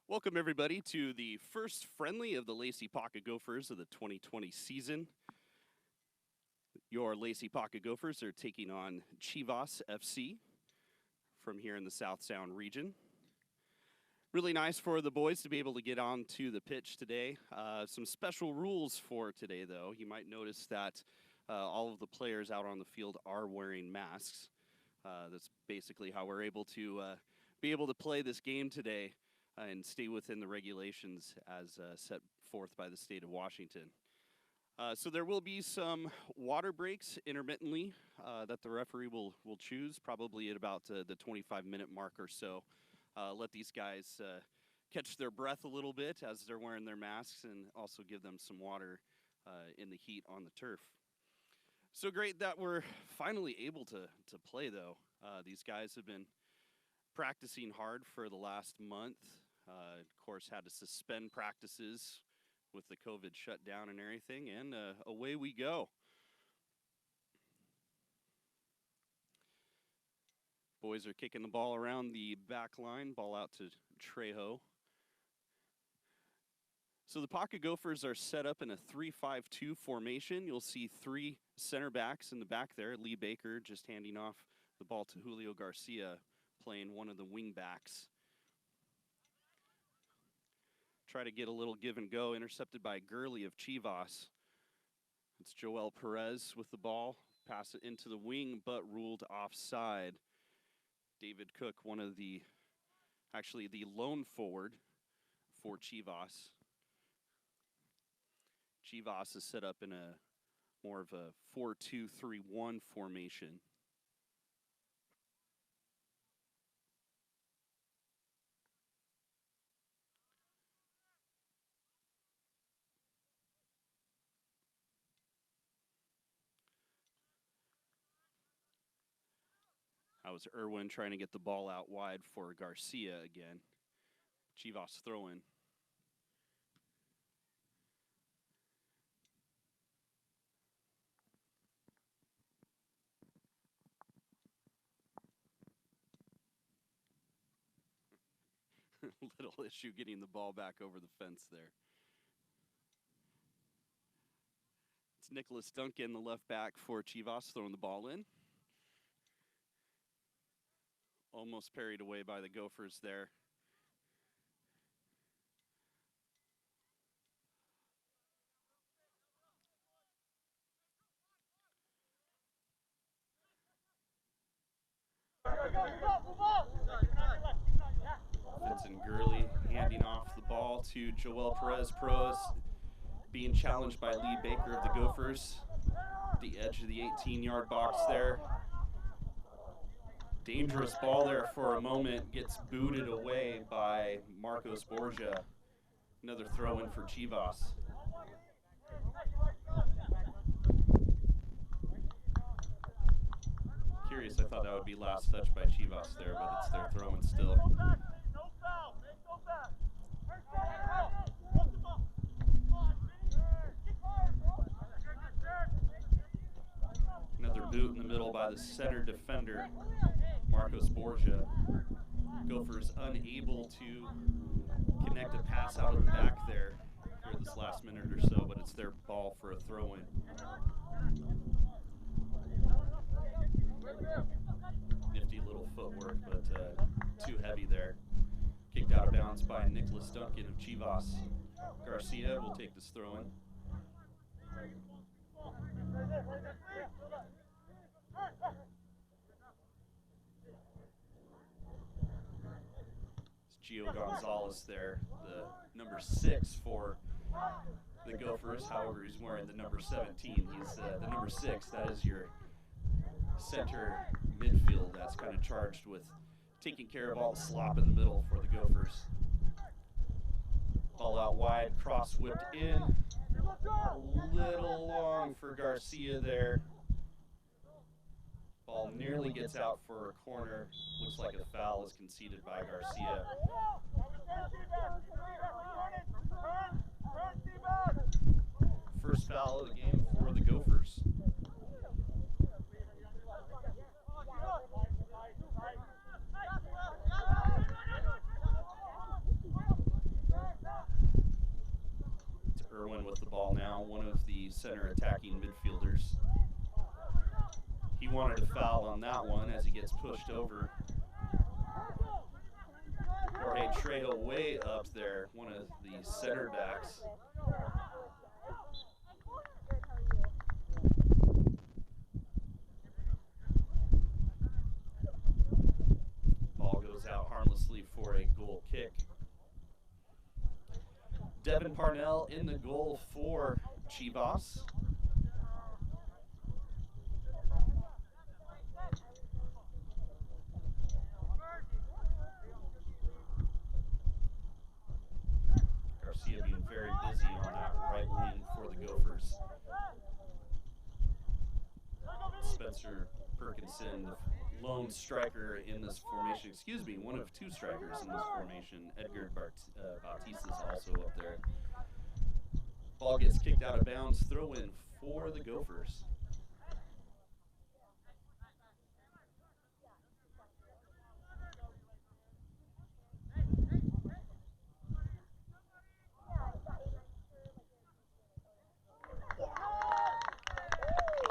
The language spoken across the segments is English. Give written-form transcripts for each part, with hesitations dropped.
Welcome, everybody, to the first friendly of the Lacey Pocket Gophers of the 2020 season. Your Lacey Pocket Gophers are taking on Chivas FC from here in the South Sound region. Really nice for the boys to be able to get onto the pitch today. Some special rules for today, though. You might notice that all of the players out on the field are wearing masks. That's basically how we're able to be able to play this game today and stay within the regulations as set forth by the state of Washington. So there will be some water breaks intermittently that the referee will choose, probably at about the 25-minute mark or so. Let these guys catch their breath a little bit as they're wearing their masks, and also give them some water in the heat on the turf. So great that we're finally able to play, though. These guys have been practicing hard for the last month. Of course, had to suspend practices with the COVID shutdown and everything, and away we go. Boys are kicking the ball around the back line, ball out to Trejo. So the Pocket Gophers are set up in a 3-5-2 formation. You'll see three center backs in the back there. Lee Baker just handing off the ball to Julio Garcia, playing one of the wing backs. Try to get a little give and go, intercepted by Gurley of Chivas. It's Joel Perez with the ball, pass it into the wing, but ruled offside. David Cook, actually the lone forward for Chivas. Chivas is set up in a more of a 4-2-3-1 formation. That was Irwin trying to get the ball out wide for Garcia again. Chivas throw-in. Little issue getting the ball back over the fence there. It's Nicholas Duncan, the left back for Chivas, throwing the ball in. Almost parried away by the Gophers there. Vincent Gurley handing off the ball to Joel Perez. Pros being challenged by Lee Baker of the Gophers. The edge of the 18-yard box there. Dangerous ball there for a moment, gets booted away by Marcos Borgia. Another throw-in for Chivas. Curious, I thought that would be last touch by Chivas there, but it's their throw-in still. Another boot in the middle by the center defender, Marcos Borgia. Gophers unable to connect a pass out of the back there for this last minute or so, but it's their ball for a throw-in. Nifty little footwork, but too heavy there. Kicked out of bounds by Nicholas Duncan of Chivas. Garcia will take this throw-in. It's Gio Gonzalez there, the number 6 for the Gophers. However, he's wearing the number 17. He's the number 6. That is your center midfield that's kind of charged with taking care of all the slop in the middle for the Gophers. Ball out wide, cross whipped in. A little long for Garcia there. Ball nearly gets out for a corner. Looks like a foul is conceded by Garcia. First foul of the game for the Gophers. now, one of the center attacking midfielders. He wanted a foul on that one as he gets pushed over. Jorge Trejo way up there, one of the center backs. Ball goes out harmlessly for a goal kick. Devin Parnell in the goal for Chivas. Garcia being very busy on that right wing for the Gophers. Spencer Perkinson, the lone striker in this formation. Excuse me, one of two strikers in this formation. Edgar Bautista is also up there. Ball gets kicked out of bounds. Throw in for the Gophers.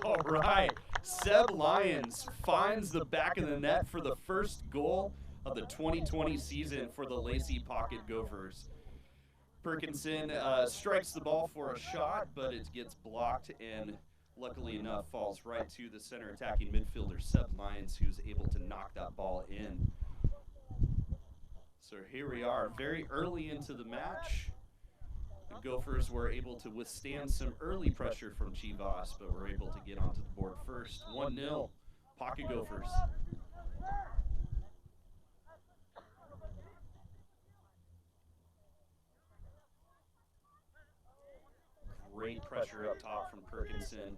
All right, Seb Lyons finds the back of the net for the first goal of the 2020 season for the Lacey Pocket Gophers. Perkinson strikes the ball for a shot, but it gets blocked and luckily enough falls right to the center attacking midfielder Seb Lyons, who's able to knock that ball in. So here we are, very early into the match. The Gophers were able to withstand some early pressure from Chivas, but were able to get onto the board first. 1-0, Pocket Gophers. Great pressure up top from Perkinson.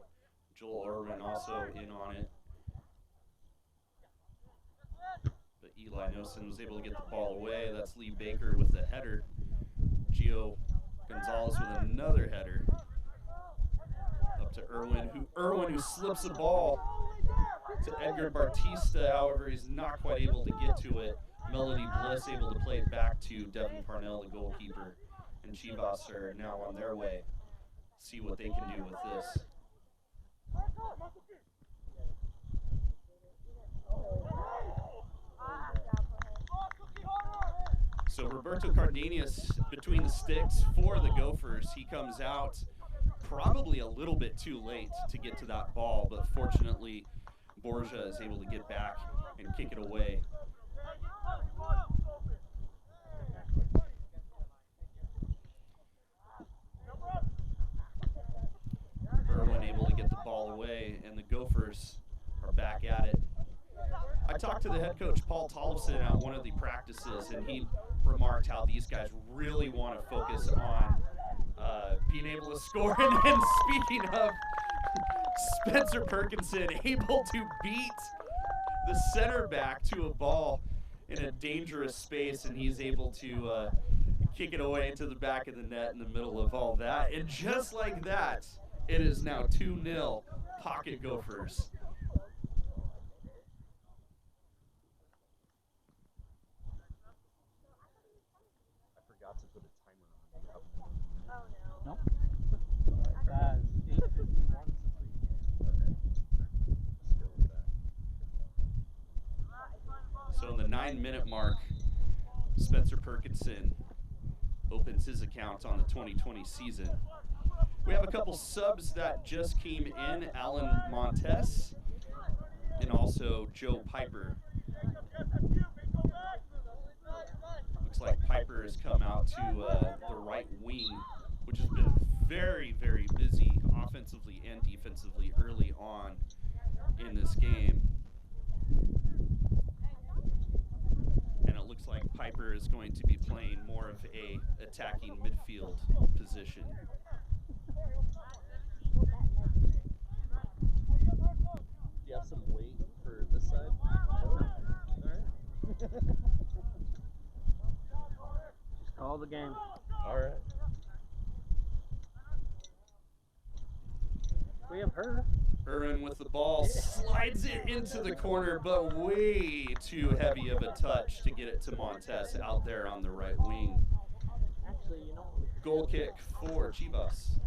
Joel Irwin also in on it. But Eli Nosen was able to get the ball away. That's Lee Baker with the header. Gio Gonzalez with another header. Up to Irwin who slips the ball to Edgar Bautista. However, he's not quite able to get to it. Melody Bliss able to play it back to Devin Parnell, the goalkeeper. And Chivas are now on their way. See what they can do with this. So Roberto Cardenas between the sticks for the Gophers. He comes out probably a little bit too late to get to that ball, but fortunately Borgia is able to get back and kick it away. Irwin able to get the ball away, and the Gophers are back at it. I talked to the head coach, Paul Tollefson, at one of the practices, and he remarked how these guys really want to focus on being able to score. And then speaking of, Spencer Perkinson able to beat the center back to a ball in a dangerous space, and he's able to kick it away into the back of the net in the middle of all that. And just like that, it is now 2-0 Pocket Gophers. I forgot to put a timer on. Oh no. Nope. 8:51. Okay. Let's go with that. So in the 9-minute mark, Spencer Perkinson opens his account on the 2020 season. We have a couple subs that just came in, Alan Montes and also Joe Piper. Looks like Piper has come out to the right wing, which has been very, very busy offensively and defensively early on in this game. And it looks like Piper is going to be playing more of a attacking midfield position. Do you have some weight for this side? Alright. Just call the game. Alright. We have her. Irwin with the ball, slides it into the corner, but way too heavy of a touch to get it to Montes out there on the right wing. Actually, you know. Goal kick for Chivas.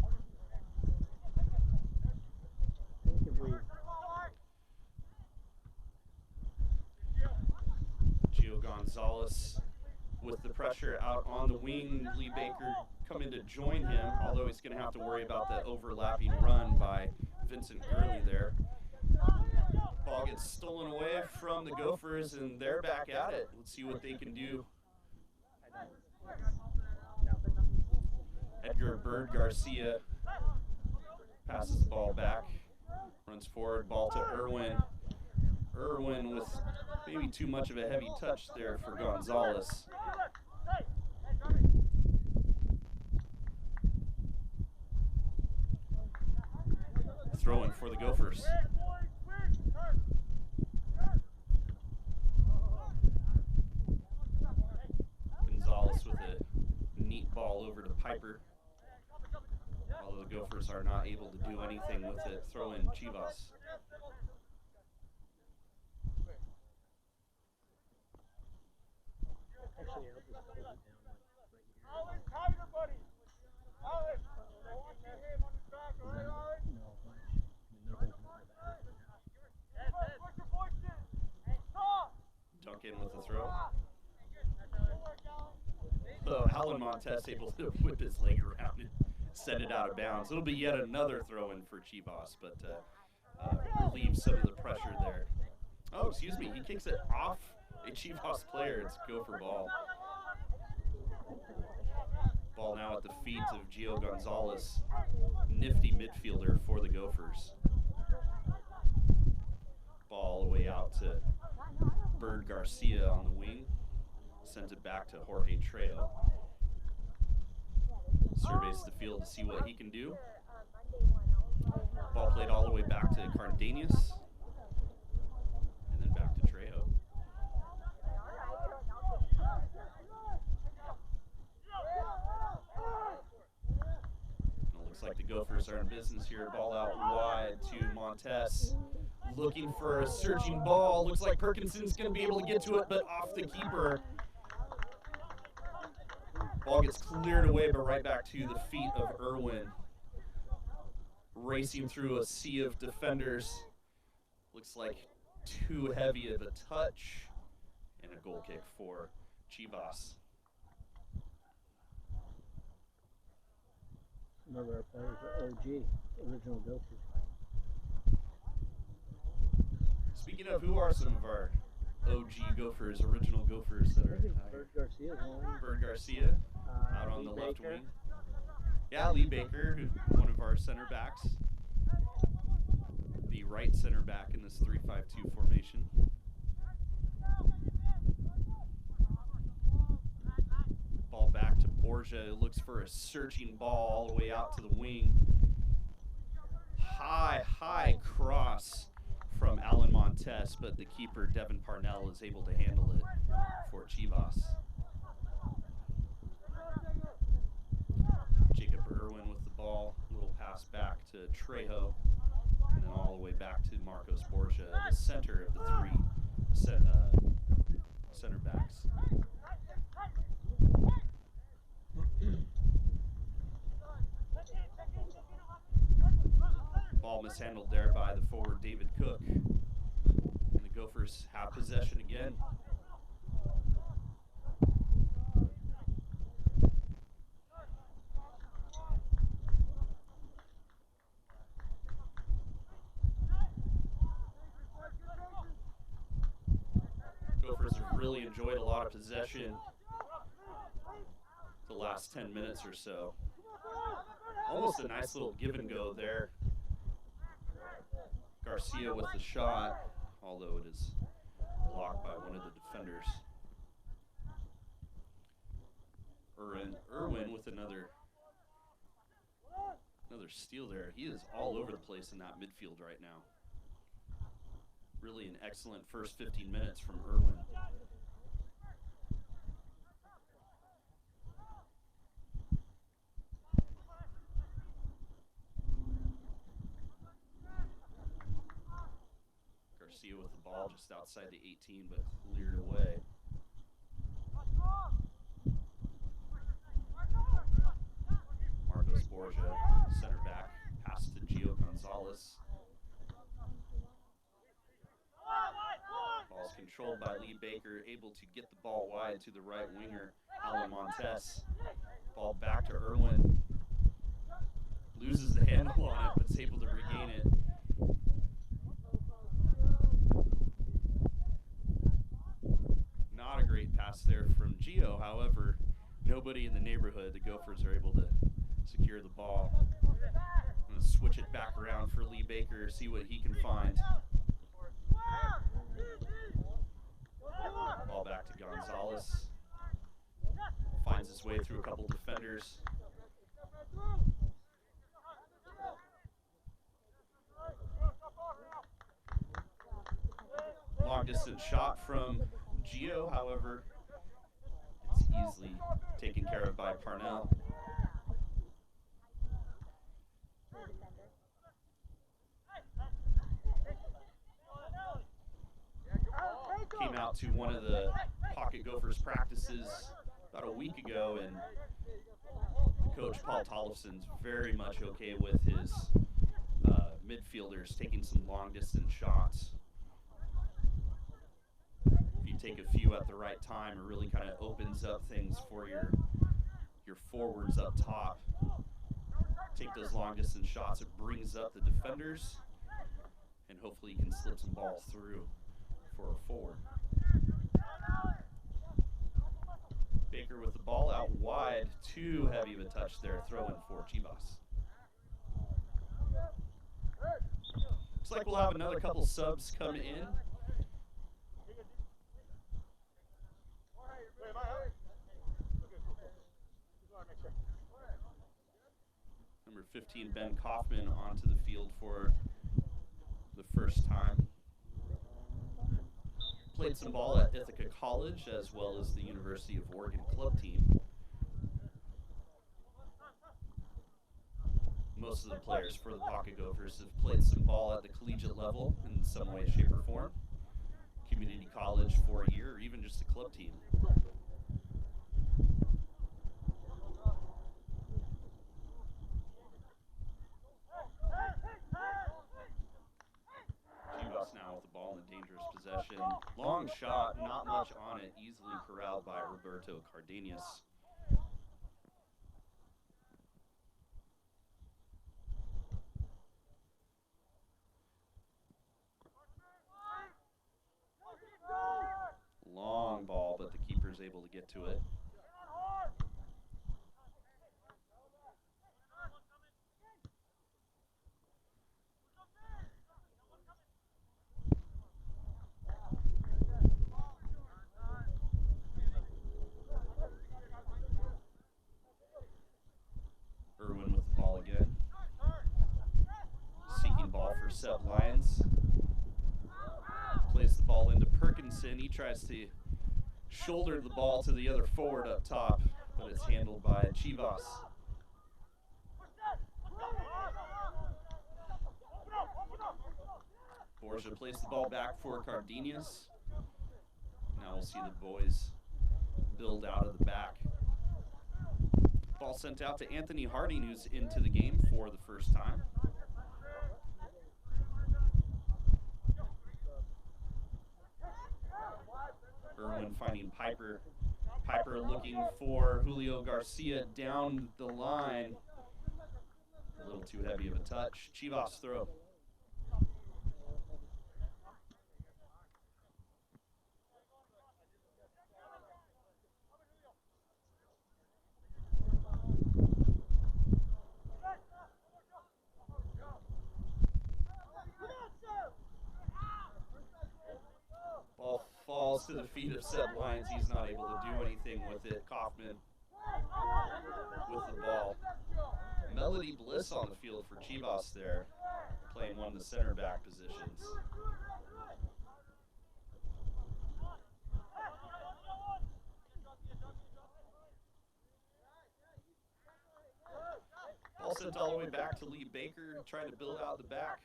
Gonzalez with the pressure out on the wing. Lee Baker coming to join him, although he's going to have to worry about the overlapping run by Vincent Gurley there. Ball gets stolen away from the Gophers, and they're back at it. Let's see what they can do. Edgar Bird Garcia passes the ball back, runs forward, ball to Irwin. Irwin with maybe too much of a heavy touch there for Gonzalez. Throw in for the Gophers. Gonzalez with a neat ball over to Piper. Although the Gophers are not able to do anything with it. Throw in Chivas. Duncan with the throw. So Alan Montez able to whip his leg around and send it out of bounds. It'll be yet another throw in for Chivas, but relieves some of the pressure there. Oh, excuse me, he kicks it off a Chivas player. It's Gopher ball. Ball now at the feet of Gio Gonzalez, nifty midfielder for the Gophers. Ball away out to Bird Garcia on the wing. Sends it back to Jorge Trejo. Surveys the field to see what he can do. Ball played all the way back to Cardenas. And then back to Trejo. And it looks like the Gophers are in business here. Ball out wide to Montez. Looking for a surging ball. Looks like Perkinson's going to be able to get to it, but off the keeper. Ball gets cleared away, but right back to the feet of Irwin. Racing through a sea of defenders. Looks like too heavy of a touch. And a goal kick for Chivas. Remember our players are OG, original Gophers. Speaking of, who are some of our OG Gophers, original Gophers that are Bird Garcia. Bird Garcia out on Lee the left Baker. wing. Yeah, Lee Baker, one of our center backs. The right center back in this 3-5-2 formation. Ball back to Borgia, who looks for a searching ball all the way out to the wing. High cross from Alan Montez, but the keeper, Devin Parnell, is able to handle it for Chivas. Jacob Irwin with the ball, little pass back to Trejo, and then all the way back to Marcos Borgia, the center of the three center backs. Ball mishandled there by the forward David Cook. And the Gophers have possession again. Gophers have really enjoyed a lot of possession the last 10 minutes or so. Almost a nice little give and go there. Garcia with the shot, although it is blocked by one of the defenders. Irwin with another steal there. He is all over the place in that midfield right now. Really an excellent first 15 minutes from Irwin. Garcia with the ball just outside the 18, but cleared away. Marcos Borgia, center back, pass to Gio Gonzalez. Ball's controlled by Lee Baker, able to get the ball wide to the right winger, Alan Montes. Ball back to Irwin. Loses the handle on it, but is able to regain it. Not a great pass there from Gio. However, nobody in the neighborhood. The Gophers are able to secure the ball. I'm going to switch it back around for Lee Baker, see what he can find. Ball back to Gonzalez. Finds his way through a couple defenders. Long distance shot from Gio, however, it's easily taken care of by Parnell. Came out to one of the Pocket Gophers practices about a week ago, and Coach Paul Tollefson's very much okay with his midfielders taking some long distance shots. If you take a few at the right time, it really kind of opens up things for your forwards up top. Take those long distance shots, it brings up the defenders, and hopefully you can slip some balls through for a forward. Baker with the ball out wide, too heavy of a touch there, throw in for Chivas. Looks like we'll have another couple subs come in. Number 15, Ben Kaufman, onto the field for the first time. Played some ball at Ithaca College as well as the University of Oregon club team. Most of the players for the Pocket Gophers have played some ball at the collegiate level in some way, shape, or form. Community college for a year, or even just a club team. Chivas now with the ball in a dangerous possession. Long shot, not much on it, easily corralled by Roberto Cardenas. Long ball, but the keeper's able to get to it. Irwin with the ball again. Seeking ball for Seb Lyons. Plays the ball into Perkinson. He tries to shoulder the ball to the other forward up top, but it's handled by Chivas. Borgia plays the ball back for Cardenas. Now we'll see the boys build out of the back. Ball sent out to Anthony Harding, who's into the game for the first time. Irwin finding Piper. Piper looking for Julio Garcia down the line. A little too heavy of a touch. Chivas throw. Ball falls to the feet of Seb Lyons. He's not able to do anything with it. Kaufman with the ball. Melody Bliss on the field for Chivas there, playing one of the center back positions. Ball sent all the way back to Lee Baker, trying to build out the back.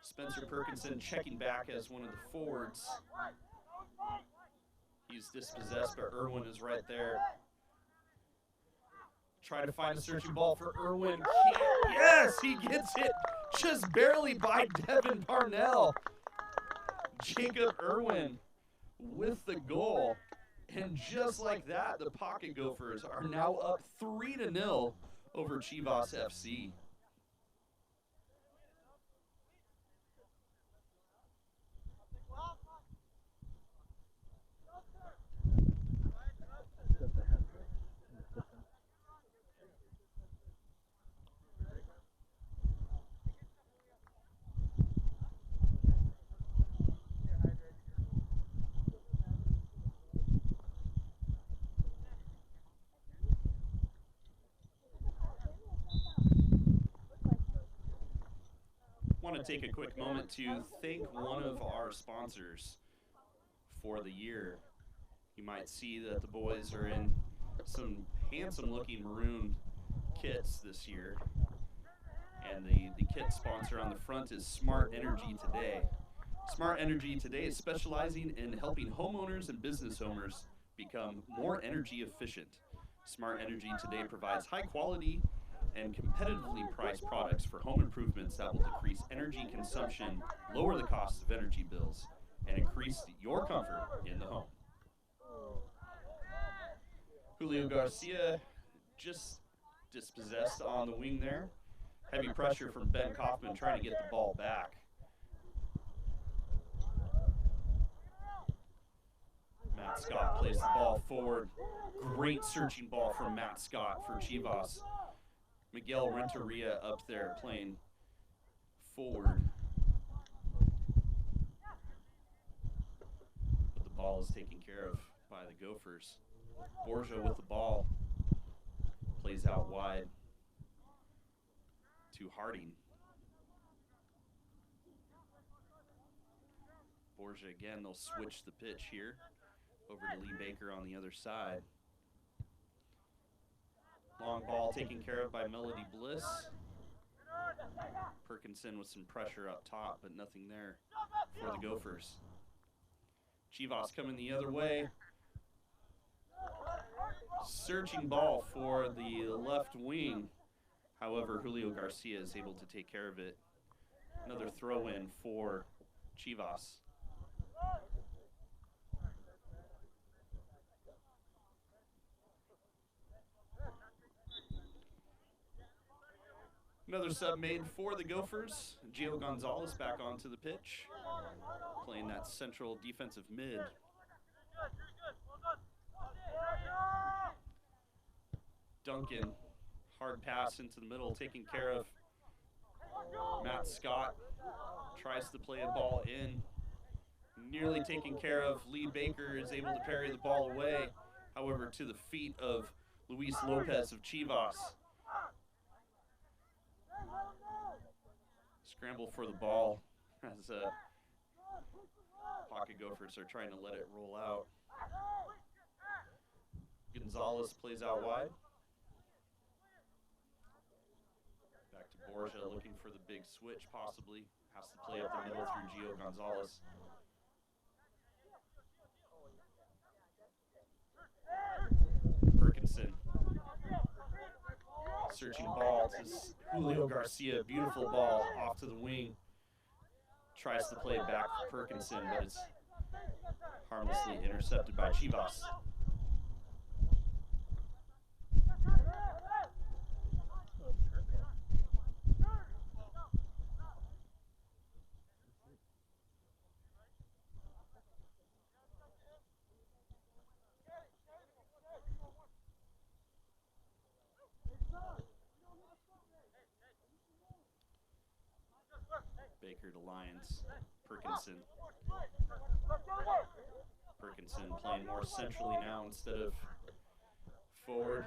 Spencer Perkinson checking back as one of the forwards. He's dispossessed, but Irwin is right there. Trying to find a searching ball for Irwin. Yes, he gets it just barely by Devin Parnell. Jacob Irwin with the goal. And just like that, the Pocket Gophers are now up 3-0 over Chivas FC. Got the hat trick. Want to take a quick moment to thank one of our sponsors for the year. You might see that the boys are in some handsome looking maroon kits this year. And the kit sponsor on the front is Smart Energy Today. Smart Energy Today is specializing in helping homeowners and business owners become more energy efficient. Smart Energy Today provides high quality and competitively priced products for home improvements that will decrease energy consumption, lower the cost of energy bills, and increase your comfort in the home. Julio Garcia just dispossessed on the wing there. Heavy pressure from Ben Kaufman trying to get the ball back. Matt Scott plays the ball forward. Great searching ball from Matt Scott for Chivas. Miguel Renteria up there playing forward. But the ball is taken care of by the Gophers. Borja with the ball. Plays out wide to Harding. Borja again, they'll switch the pitch here over to Lee Baker on the other side. Long ball taken care of by Melody Bliss. Perkinson with some pressure up top, but nothing there for the Gophers. Chivas coming the other way. Searching ball for the left wing. However, Julio Garcia is able to take care of it. Another throw in for Chivas. Another sub made for the Gophers. Gio Gonzalez back onto the pitch, playing that central defensive mid. Duncan, hard pass into the middle, taken care of. Matt Scott tries to play a ball in. Nearly taken care of. Lee Baker is able to parry the ball away. However, to the feet of Luis Lopez of Chivas. Scramble for the ball as Pocket Gophers are trying to let it roll out. Gonzalez plays out wide. Back to Borja looking for the big switch possibly. Has to play up the middle through Gio Gonzalez. Perkinson. Searching ball to Julio Garcia. Beautiful ball off to the wing. Tries to play it back for Perkinson, but it's harmlessly intercepted by Chivas. Baker to Lyons. Perkinson. Perkinson playing more centrally now instead of forward.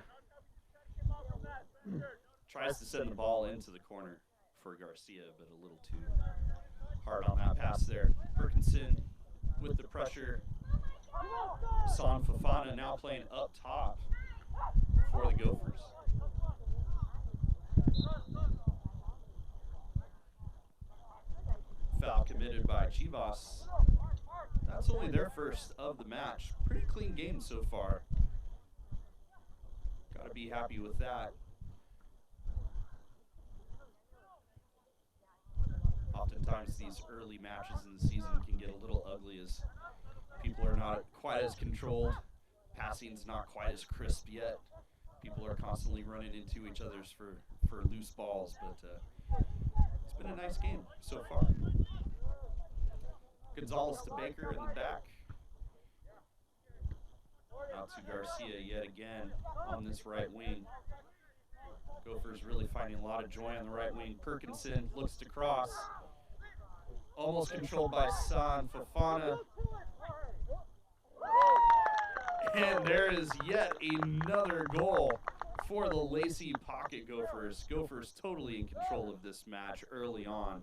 Tries to send the ball into the corner for Garcia, but a little too hard on that pass there. Perkinson with the pressure. San Fafana now playing up top for the Gophers. Foul committed by Chivas. That's only their first of the match. Pretty clean game so far. Gotta be happy with that. Oftentimes these early matches in the season can get a little ugly as People are not quite as controlled. Passing's not quite as crisp yet. People are constantly running into each other's for loose balls, but it's been a nice game so far. Gonzalez to Baker in the back. Out to Garcia yet again on this right wing. Gophers really finding a lot of joy on the right wing. Perkinson looks to cross. Almost controlled by San Fofana. And there is yet another goal for the Lacey Pocket Gophers. Gophers totally in control of this match early on.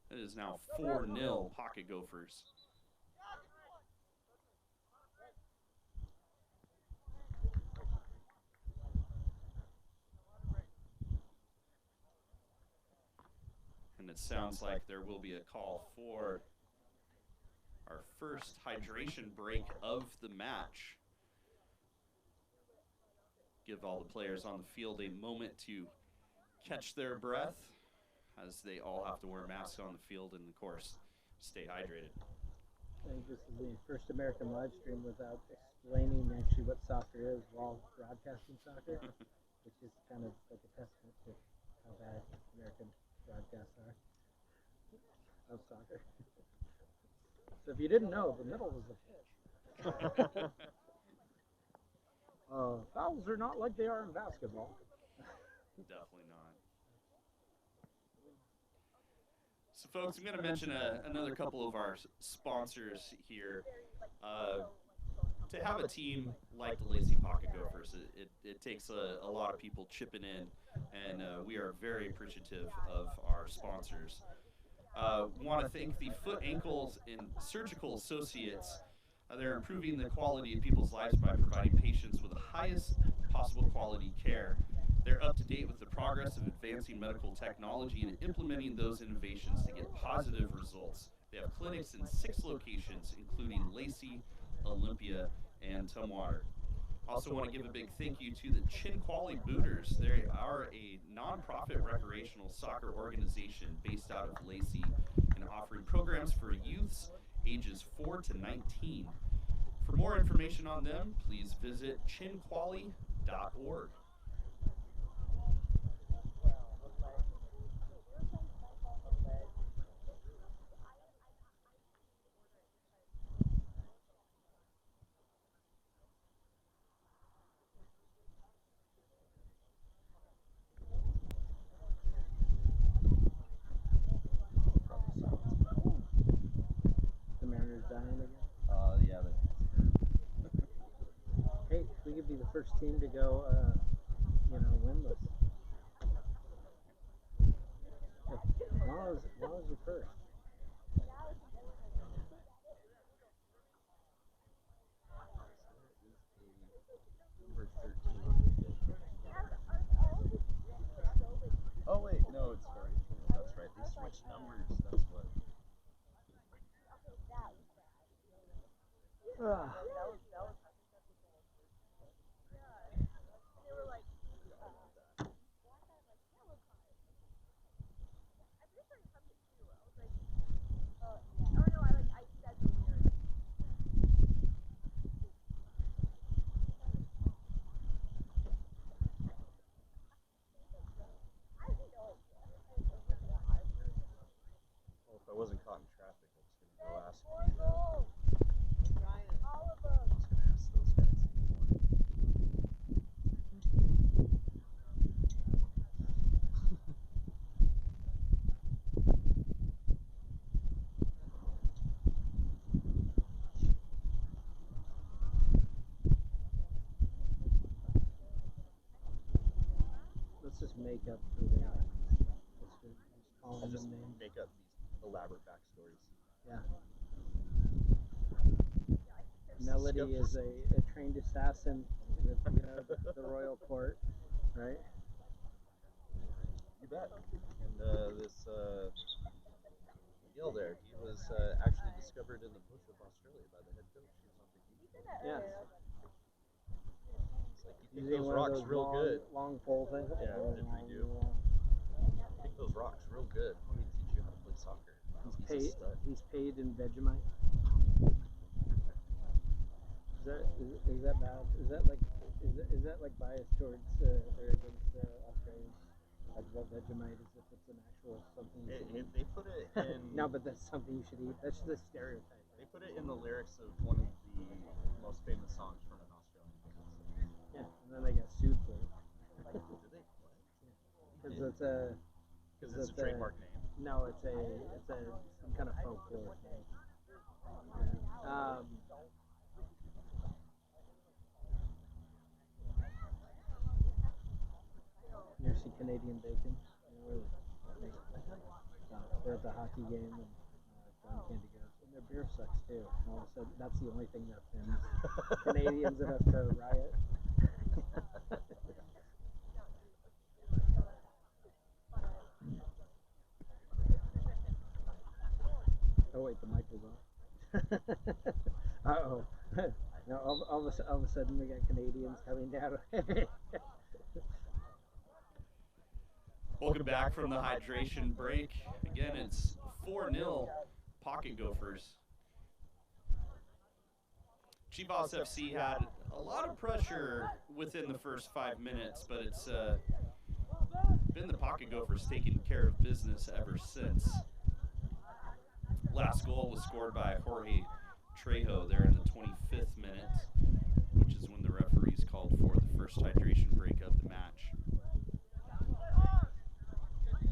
It is now 4-0 Pocket Gophers. And it sounds like there will be a call for our first hydration break of the match. Give all the players on the field a moment to catch their breath, as they all have to wear masks on the field and, of course, stay hydrated. I think this is the first American live stream without explaining actually what soccer is while broadcasting soccer, which is kind of like a testament to how bad American broadcasts are of soccer. So if you didn't know, the middle was the pitch. Fouls are not like they are in basketball. Definitely not. So, folks, I'm going to mention another couple of our sponsors here. To have a team like the Lacey Pocket Gophers, it takes a lot of people chipping in, and we are very appreciative of our sponsors. Want to thank the Foot, Ankles, and Surgical Associates. They're improving the quality of people's lives by providing patients with the highest possible quality care. They're up to date with the progress of advancing medical technology and implementing those innovations to get positive results. They have clinics in 6 locations, including Lacey, Olympia, and Tumwater. Also want to give a big thank you to the Chinquale Booters. They are a nonprofit recreational soccer organization based out of Lacey and offering programs for youths ages 4 to 19. For more information on them, please visit chinquale.org. The Mariners dying again. Yeah, Hey, we could be the first team to go, winless. As long as you're first. number 13. Oh wait, no, it's sorry. That's right. They switched numbers. That's what. Well, if I wasn't caught in traffic, I was gonna go ask you. I was gonna ask those guys anymore. Let's just make up who they are. Just call I'll them just names. make up these elaborate backstories. Yeah. Melody is a trained assassin with the royal court, right? You bet. And this Miguel there, he was actually discovered in the bush of Australia by the head coach. He was on vacation. Yeah. It's like, you think Using those one of rocks those real good. long pole things. Yeah, didgeridoo. You think those rocks real good. Let me teach you how to play soccer. He's a stud. He's paid in Vegemite. Is that bad? Is that like biased towards or against Australians? Like about Vegemite as if it's an actual something you should eat? They put it in. No, but that's something you should eat. That's just a stereotype. They put it in the lyrics of one of the most famous songs from an Australian band. Yeah, and then they got sued for it. Did they? Because it's a trademark name. No, it's some kind of folklore thing. Yeah. You ever see Canadian Bacon? They're at the hockey game and John Candy goes, and their beer sucks too. And all of a sudden, that's the only thing that offends Canadians enough to riot. Oh wait, the mic was off. Uh-oh. No, all of a sudden we got Canadians coming down. Welcome back from the hydration break. Again, it's 4-0 Pocket Gophers. Chivas FC had a lot of pressure within the first 5 minutes, but it's been the Pocket Gophers taking care of business ever since. Last goal was scored by Jorge Trejo there in the 25th minute, which is when the referees called for the first hydration break of the match.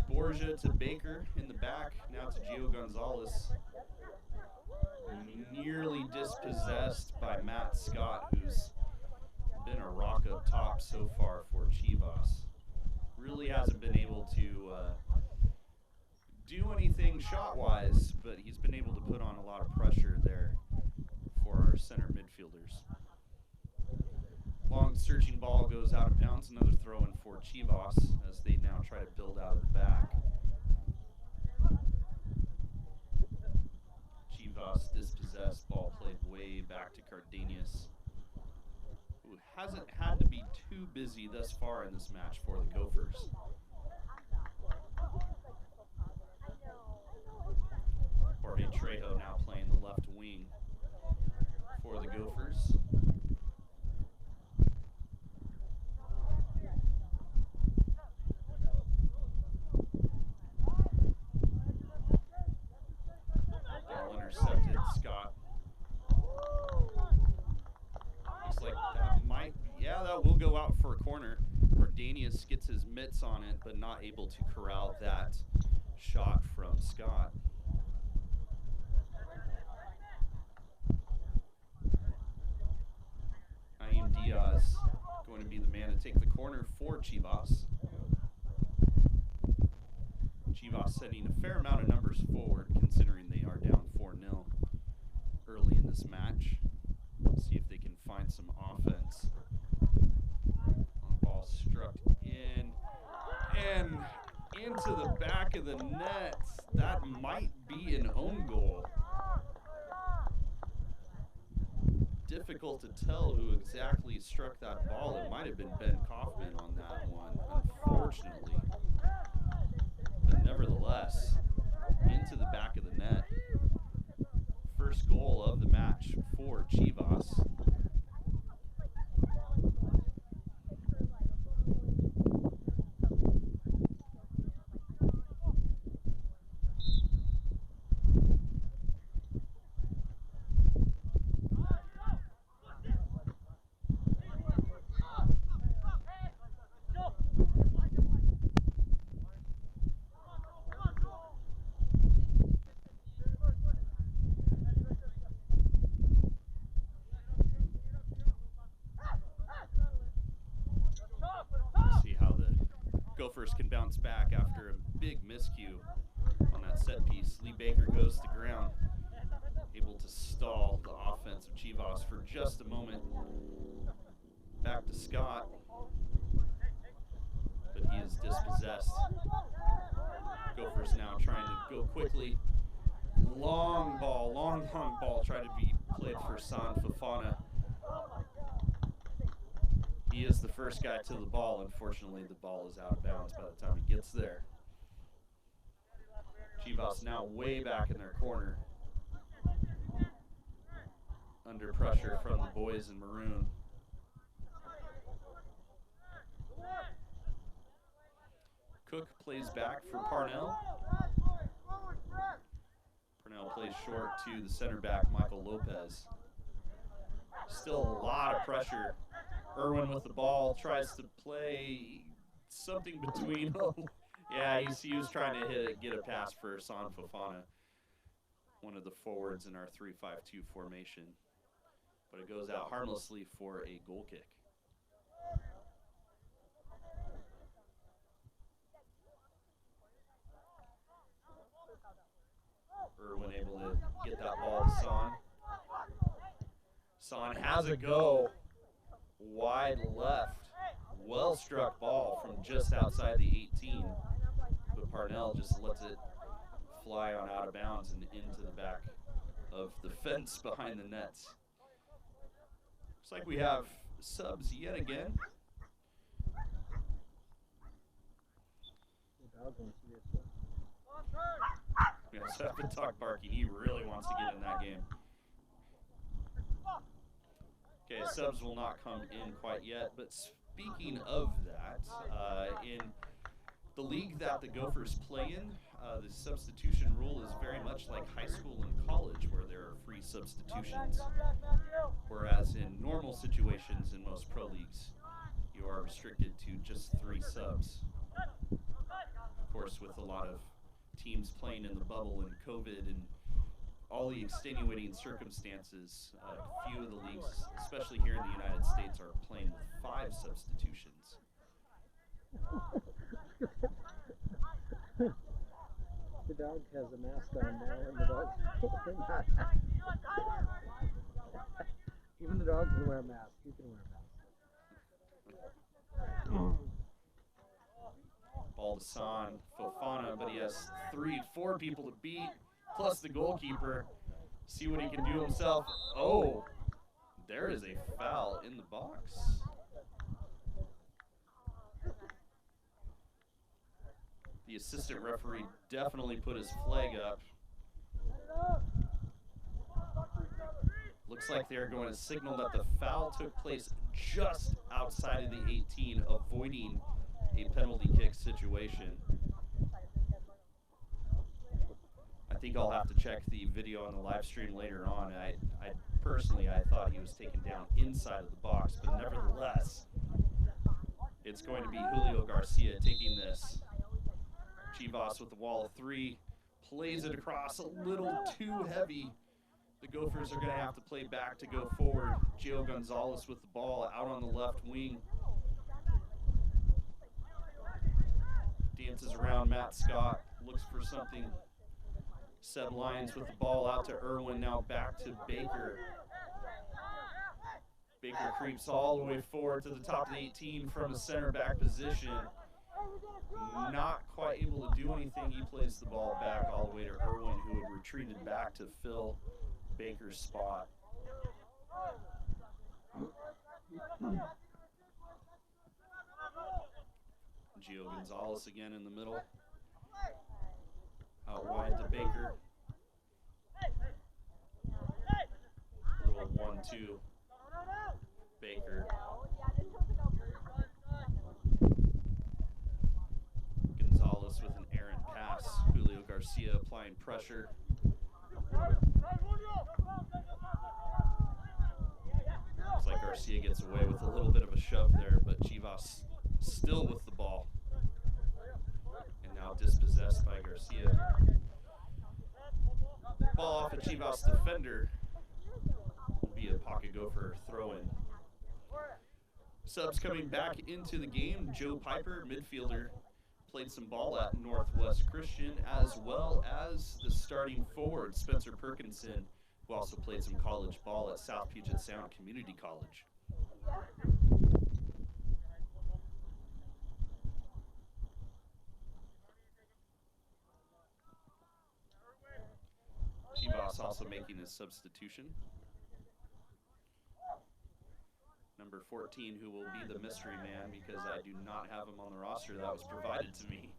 Borgia to Baker in the back, now to Gio Gonzalez. Nearly dispossessed by Matt Scott, who's been a rock up top so far for Chivas. Really hasn't been able to do anything shot-wise, but he's been able to put on a lot of pressure there for our center midfielders. Long searching ball goes out of bounds, another throw-in for Chivas as they now try to build out of the back. Chivas dispossessed, ball played way back to Cardenas, who hasn't had to be too busy thus far in this match for the Gophers. Jorge Trejo now playing the left wing for the Gophers. Ball intercepted. Scott. Looks like that will go out for a corner. Cardenas gets his mitts on it, but not able to corral that shot from Scott. Diaz going to be the man to take the corner for Chivas. Chivas sending a fair amount of numbers forward considering they are down 4-0 early in this match. See if they can find some offense. Ball struck in and into the back of the net. That might be an own goal. Difficult to tell who exactly struck that ball. It might have been Ben Kaufman on that one, unfortunately. But nevertheless, into the back of the net. First goal of the match for Chivas. Gophers can bounce back after a big miscue on that set piece. Lee Baker goes to ground, able to stall the offense of Chivas for just a moment. Back to Scott, but he is dispossessed. Gophers now trying to go quickly. Long ball, try to be played for San Fofana. He is the first guy to the ball. Unfortunately, the ball is out of bounds by the time he gets there. Chivas now way back in their corner. under pressure from the boys in maroon. Cook plays back for Parnell. Parnell plays short to the center back, Michael Lopez. Still a lot of pressure. Irwin with the ball, tries to play something between. Yeah, he was trying to get a pass for San Fofana, one of the forwards in our 3-5-2 formation. But it goes out harmlessly for a goal kick. Irwin able to get that ball to San. San has a go wide left. Well struck ball from just outside the 18. But Parnell just lets it fly on out of bounds and into the back of the fence behind the nets. Looks like we have subs yet again. We also have to talk Barky. He really wants to get in that game. Okay, subs will not come in quite yet, but speaking of that, in the league that the Gophers play in, the substitution rule is very much like high school and college, where there are free substitutions. Whereas in normal situations in most pro leagues, you are restricted to just 3 subs. Of course, with a lot of teams playing in the bubble and COVID and all the extenuating circumstances, a few of the leagues, especially here in the United States, are playing with 5 substitutions. The dog has a mask on now, and the dog even the dog can wear a mask. You can wear a mask. Ball to San Fofana, but he has 4 people to beat, plus the goalkeeper. See what he can do himself. Oh, there is a foul in the box. The assistant referee definitely put his flag up. Looks like they're going to signal that the foul took place just outside of the 18, avoiding a penalty kick situation. I think I'll have to check the video on the live stream later on. I personally thought he was taken down inside of the box, but nevertheless, it's going to be Julio Garcia taking this. Chivas with the wall of 3, plays it across a little too heavy. The Gophers are going to have to play back to go forward. Gio Gonzalez with the ball out on the left wing. Dances around Matt Scott, looks for something. Seb Lyons with the ball out to Irwin, now back to Baker. Baker creeps all the way forward to the top of the 18 from a center back position. Not quite able to do anything. He plays the ball back all the way to Irwin, who had retreated back to fill Baker's spot. Gio Gonzalez again in the middle. Out wide to Baker. A little 1-2. Baker. Gonzalez with an errant pass. Julio Garcia applying pressure. Looks like Garcia gets away with a little bit of a shove there, but Chivas still with the ball. And now dispossessed by Garcia. Ball off a Chivas defender. Will be a Pocket Gopher throw-in. Subs coming back into the game. Joe Piper, midfielder, played some ball at Northwest Christian, as well as the starting forward, Spencer Perkinson, who also played some college ball at South Puget Sound Community College. Chivas also making a substitution. Number 14, who will be the mystery man because I do not have him on the roster that was provided to me.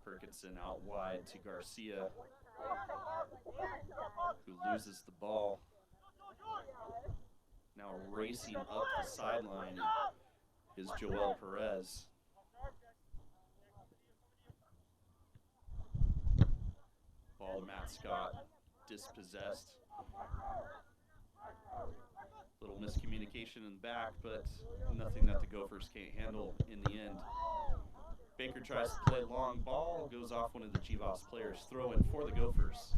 Perkinson out wide to Garcia, who loses the ball. Now racing up the sideline is Joel Perez. Ball to Matt Scott, dispossessed. Little miscommunication in the back, but nothing that the Gophers can't handle in the end. Baker tries to play long ball, goes off one of the Chivas players. Throw in for the Gophers.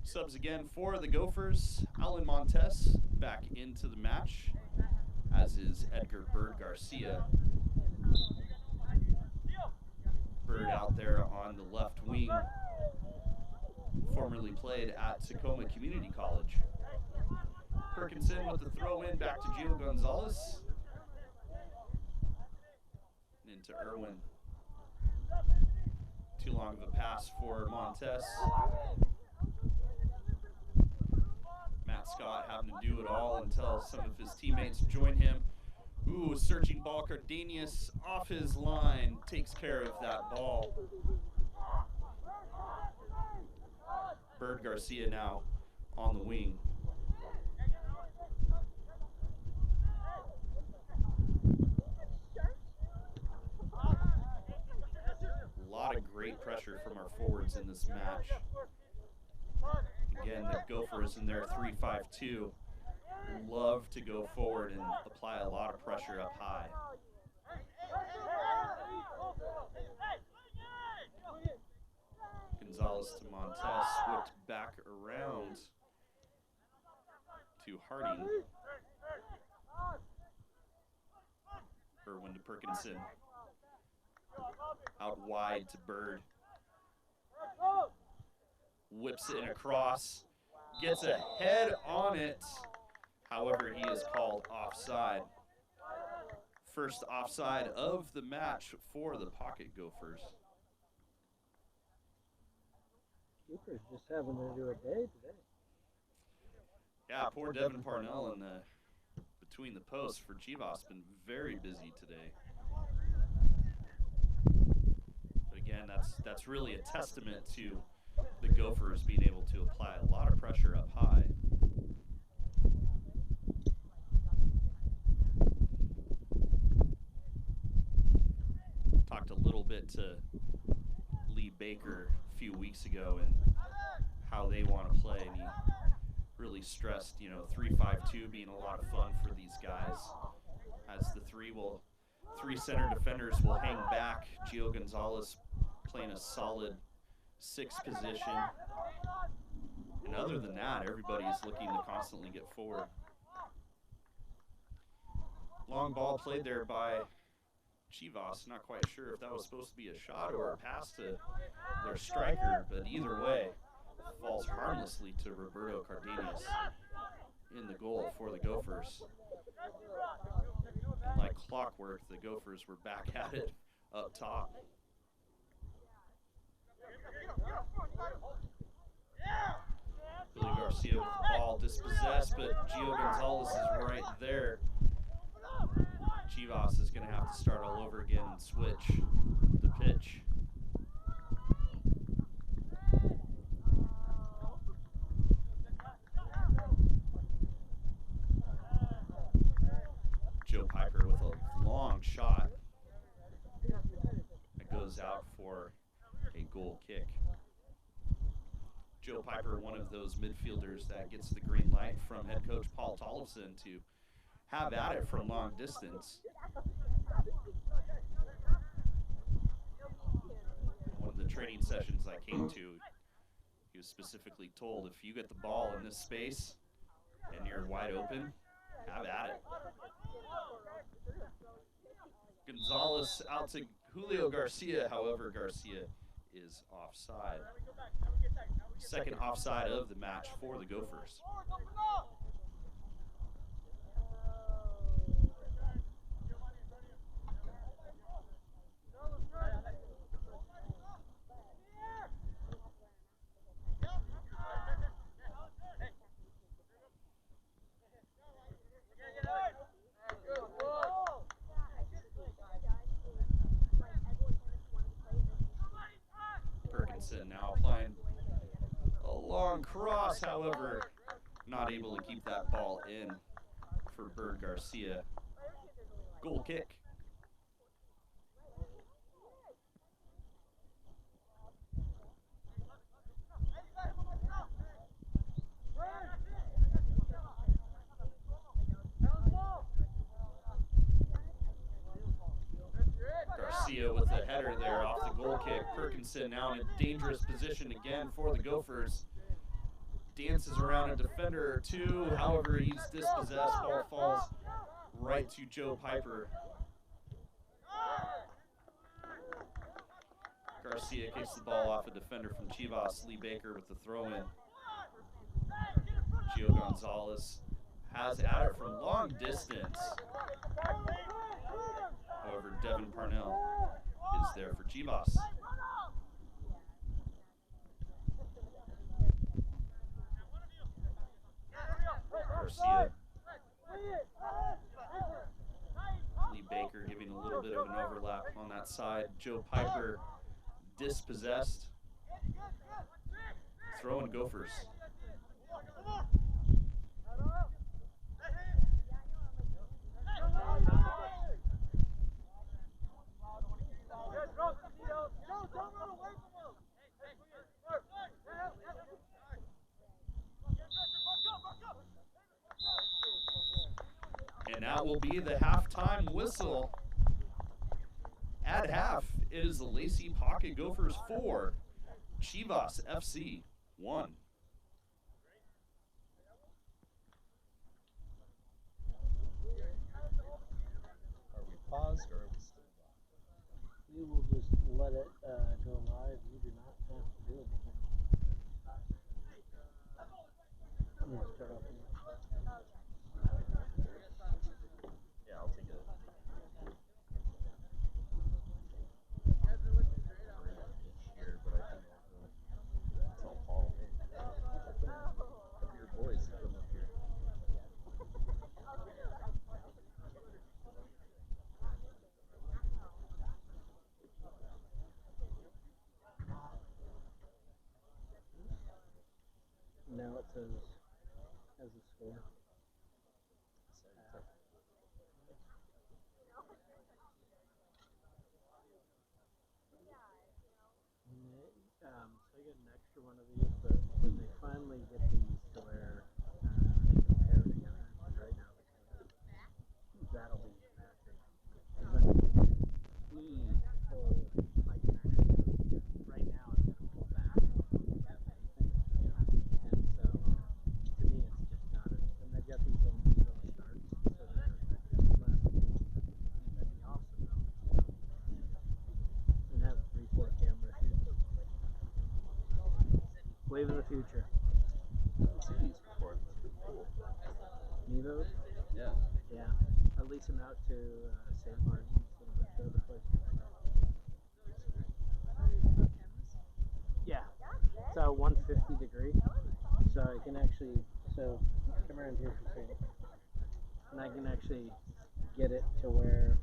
Subs again for the Gophers. Alan Montes back into the match, as is Edgar Bird Garcia. Bird out there on the left wing, formerly played at Tacoma Community College. Perkinson with the throw in back to Gio Gonzalez. And into Irwin. Too long of a pass for Montes. Matt Scott having to do it all until some of his teammates join him. Ooh, searching ball. Cardenas off his line, takes care of that ball. Bird Garcia now on the wing. A lot of great pressure from our forwards in this match. Again, the Gophers in their 3-5-2 love to go forward and apply a lot of pressure up high. Gonzalez to Montes, whipped back around to Harding. Irwin to Perkinson. Out wide to Bird. Whips it across, gets a head on it. However, he is called offside. First offside of the match for the Pocket Gophers. Gophers just having to do a day today. Yeah, poor Devin Parnell in the between the posts for Chivas been very busy today. But again, that's really a testament to the Gophers being able to apply a lot of pressure up high. Talked a little bit to Lee Baker a few weeks ago and how they want to play, and he really stressed, 3-5-2 being a lot of fun for these guys, as the three center defenders will hang back. Gio Gonzalez playing a solid 6th position. And other than that, everybody is looking to constantly get forward. Long ball played there by Chivas. Not quite sure if that was supposed to be a shot or a pass to their striker, but either way, falls harmlessly to Roberto Cardenas in the goal for the Gophers. And like clockwork, the Gophers were back at it up top. Billy Garcia with the ball, dispossessed, but Gio Gonzalez is right there. Chivas is going to have to start all over again and switch the pitch. Joe Piper with a long shot that goes out for a goal kick. Joe Piper, one of those midfielders that gets the green light from head coach Paul Tollefson to have at it from long distance. One of the training sessions I came to, he was specifically told, if you get the ball in this space and you're wide open, have at it. Gonzalez out to Julio Garcia, however, Garcia is offside. Second offside of the match for the Gophers. long cross, however, not able to keep that ball in for Bird Garcia. Goal kick. Garcia with a header there off the goal kick. Perkinson now in a dangerous position again for the Gophers. Dances around a defender or two, however he's dispossessed. Ball falls right to Joe Piper. Garcia kicks the ball off a defender from Chivas. Lee Baker with the throw-in. Gio Gonzalez has at it from long distance. However, Devin Parnell is there for Chivas. Garcia. Lee Baker giving a little bit of an overlap on that side. Joe Piper dispossessed. Throwing Gophers. And that will be the halftime whistle. At half, it is the Lacey Pocket Gophers 4, Chivas FC 1. Are we paused or are we still live? We will just let it go live. You do not have to do anything. Start off here. Yeah, I'll take it. Here, but I think it's all Paul. Your boys have come up here. Now it says as a score. So I get an extra one of these, but when they finally get these to where they can pair together, like right now, that'll be magic. But he pull, like, actually, right now it's going to pull back, if anything. And so, to me, it's just not it. And they've got these little starts, so they're that'd be awesome, though. And have 3-4 cameras here. Wave of the future. I haven't seen these before. It's pretty cool. Nevos? Yeah. Yeah. I lease them out to St. Martin's and to other places. Yeah. It's 150 degree. So I can actually, come around here for a second. And I can actually get it to where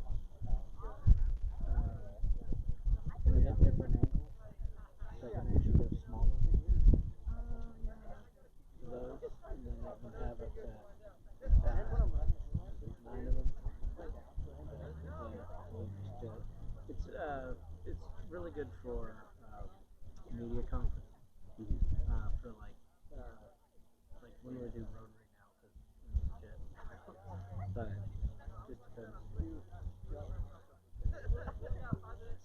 we have different angles. So I can actually go smaller. Those, and then I can have it 9 of them. It's really good for media conference. For like when we do Rotary now, because shit. But just depends.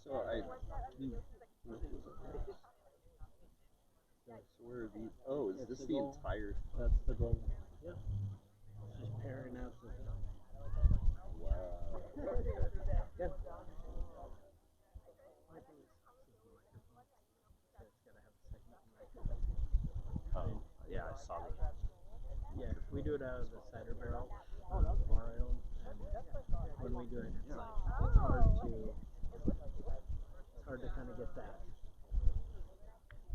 So so where are these? Oh, is this the entire? That's the goal. Yeah. Just pairing out the. Wow. Yeah. Yeah, I saw that. Yeah, we do it out of the cider barrel, bar ale, and when we do it, it's like it's hard to kind of get that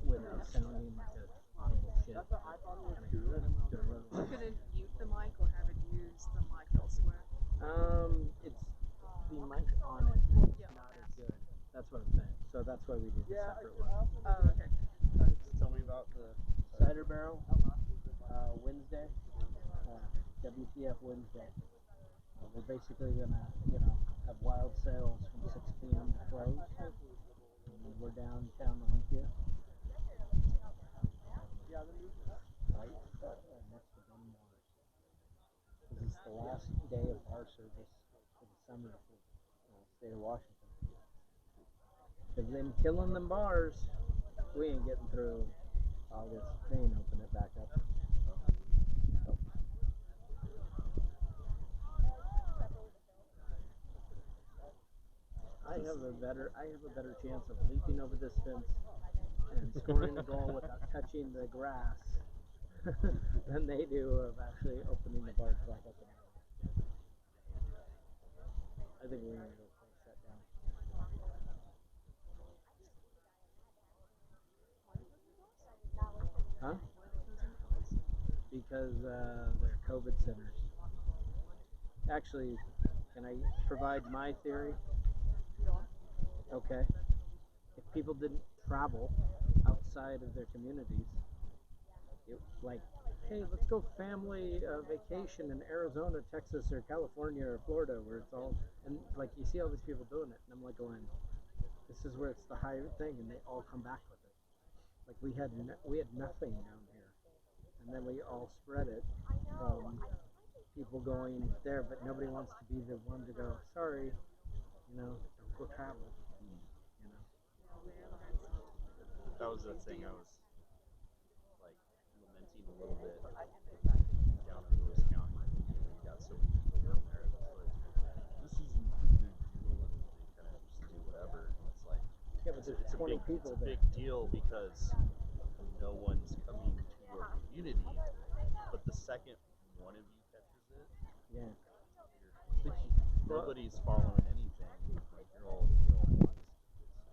without sounding like a audible shit. Could it mute the mic or have it use the mic elsewhere? It's the mic on it is not as good. That's what I'm saying. So that's why we do the separate one. Oh, okay. Tell me about the. cider barrel Wednesday, WTF Wednesday. We're basically gonna, have wild sales from 6 p.m. to close. And we're downtown Olympia. Right next to Dunn Mars. This is the last day of bar service for the summer for the state of Washington. They've been killing them bars. We ain't getting through August. They ain't open it back up. So. I have a better chance of leaping over this fence and scoring a goal without touching the grass than they do of actually opening the bars back up. I think we're gonna go close that down. Huh? Because they're COVID centers. Actually, can I provide my theory? Okay. If people didn't travel outside of their communities, like, hey, let's go family vacation in Arizona, Texas, or California, or Florida, where it's all, and like you see all these people doing it, and I'm like going, this is where it's the high thing, and they all come back with it. Like we had nothing down here, and then we all spread it from people going there, but nobody wants to be the one to go, sorry, don't go travel. That was the thing I was like lamenting a little bit down in Lewis County. We got so many people down there. It was like, this isn't a big deal, and they kind of just do whatever. And it's like, yeah, but there's 20 people it's a big deal because no one's coming to your community. But the second one of you catches it, yeah, nobody's following anything. Like you're all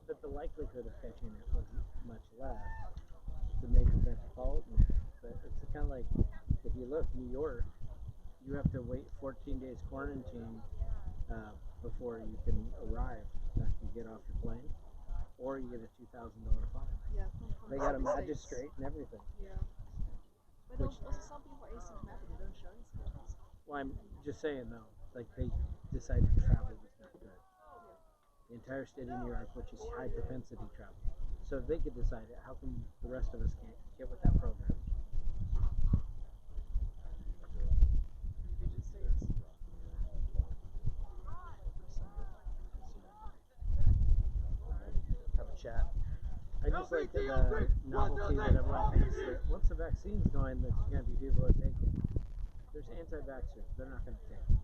but the likelihood of catching it was much less. The major metropolitan area. But it's kind of like, if you look, New York, you have to wait 14 days quarantine before you can arrive after you get off your plane, or you get a $2,000 fine. Yeah, They got a magistrate and everything. Yeah. But also some people are asymptomatic, they don't show any symptoms. Well, I'm just saying though, like they decided travel was not good. The entire state of New York, which is high propensity travel. So if they could decide it, how come the rest of us can't get with that program? have a chat. I just like the novelty that everyone thinks that once the vaccine's going, there's going to be people that take it. There's anti-vaxxers. They're not going to take it.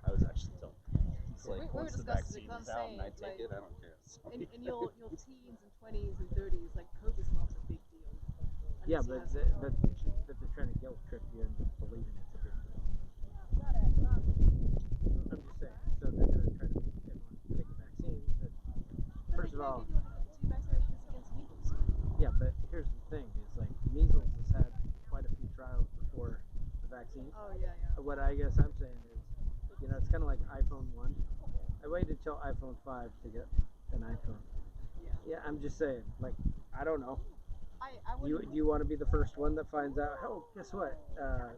I was actually telling it's like we once the discussing vaccine it, is out and I like, take it, I don't care. in your teens and 20s and 30s, like COVID's not a big deal. Yeah, but they're trying to guilt trip you into believing it's a big deal. I'm just saying. So they're going to try to make everyone take a vaccine. But first of all, yeah, but here's the thing: is like measles has had quite a few trials before the vaccine. Oh yeah, yeah. What I guess I'm saying is, it's kind of like iPhone 1. I waited till iPhone 5 to get an iPhone. Yeah, I'm just saying, like, I don't know. Do you want to be the first one that finds out, oh, guess what?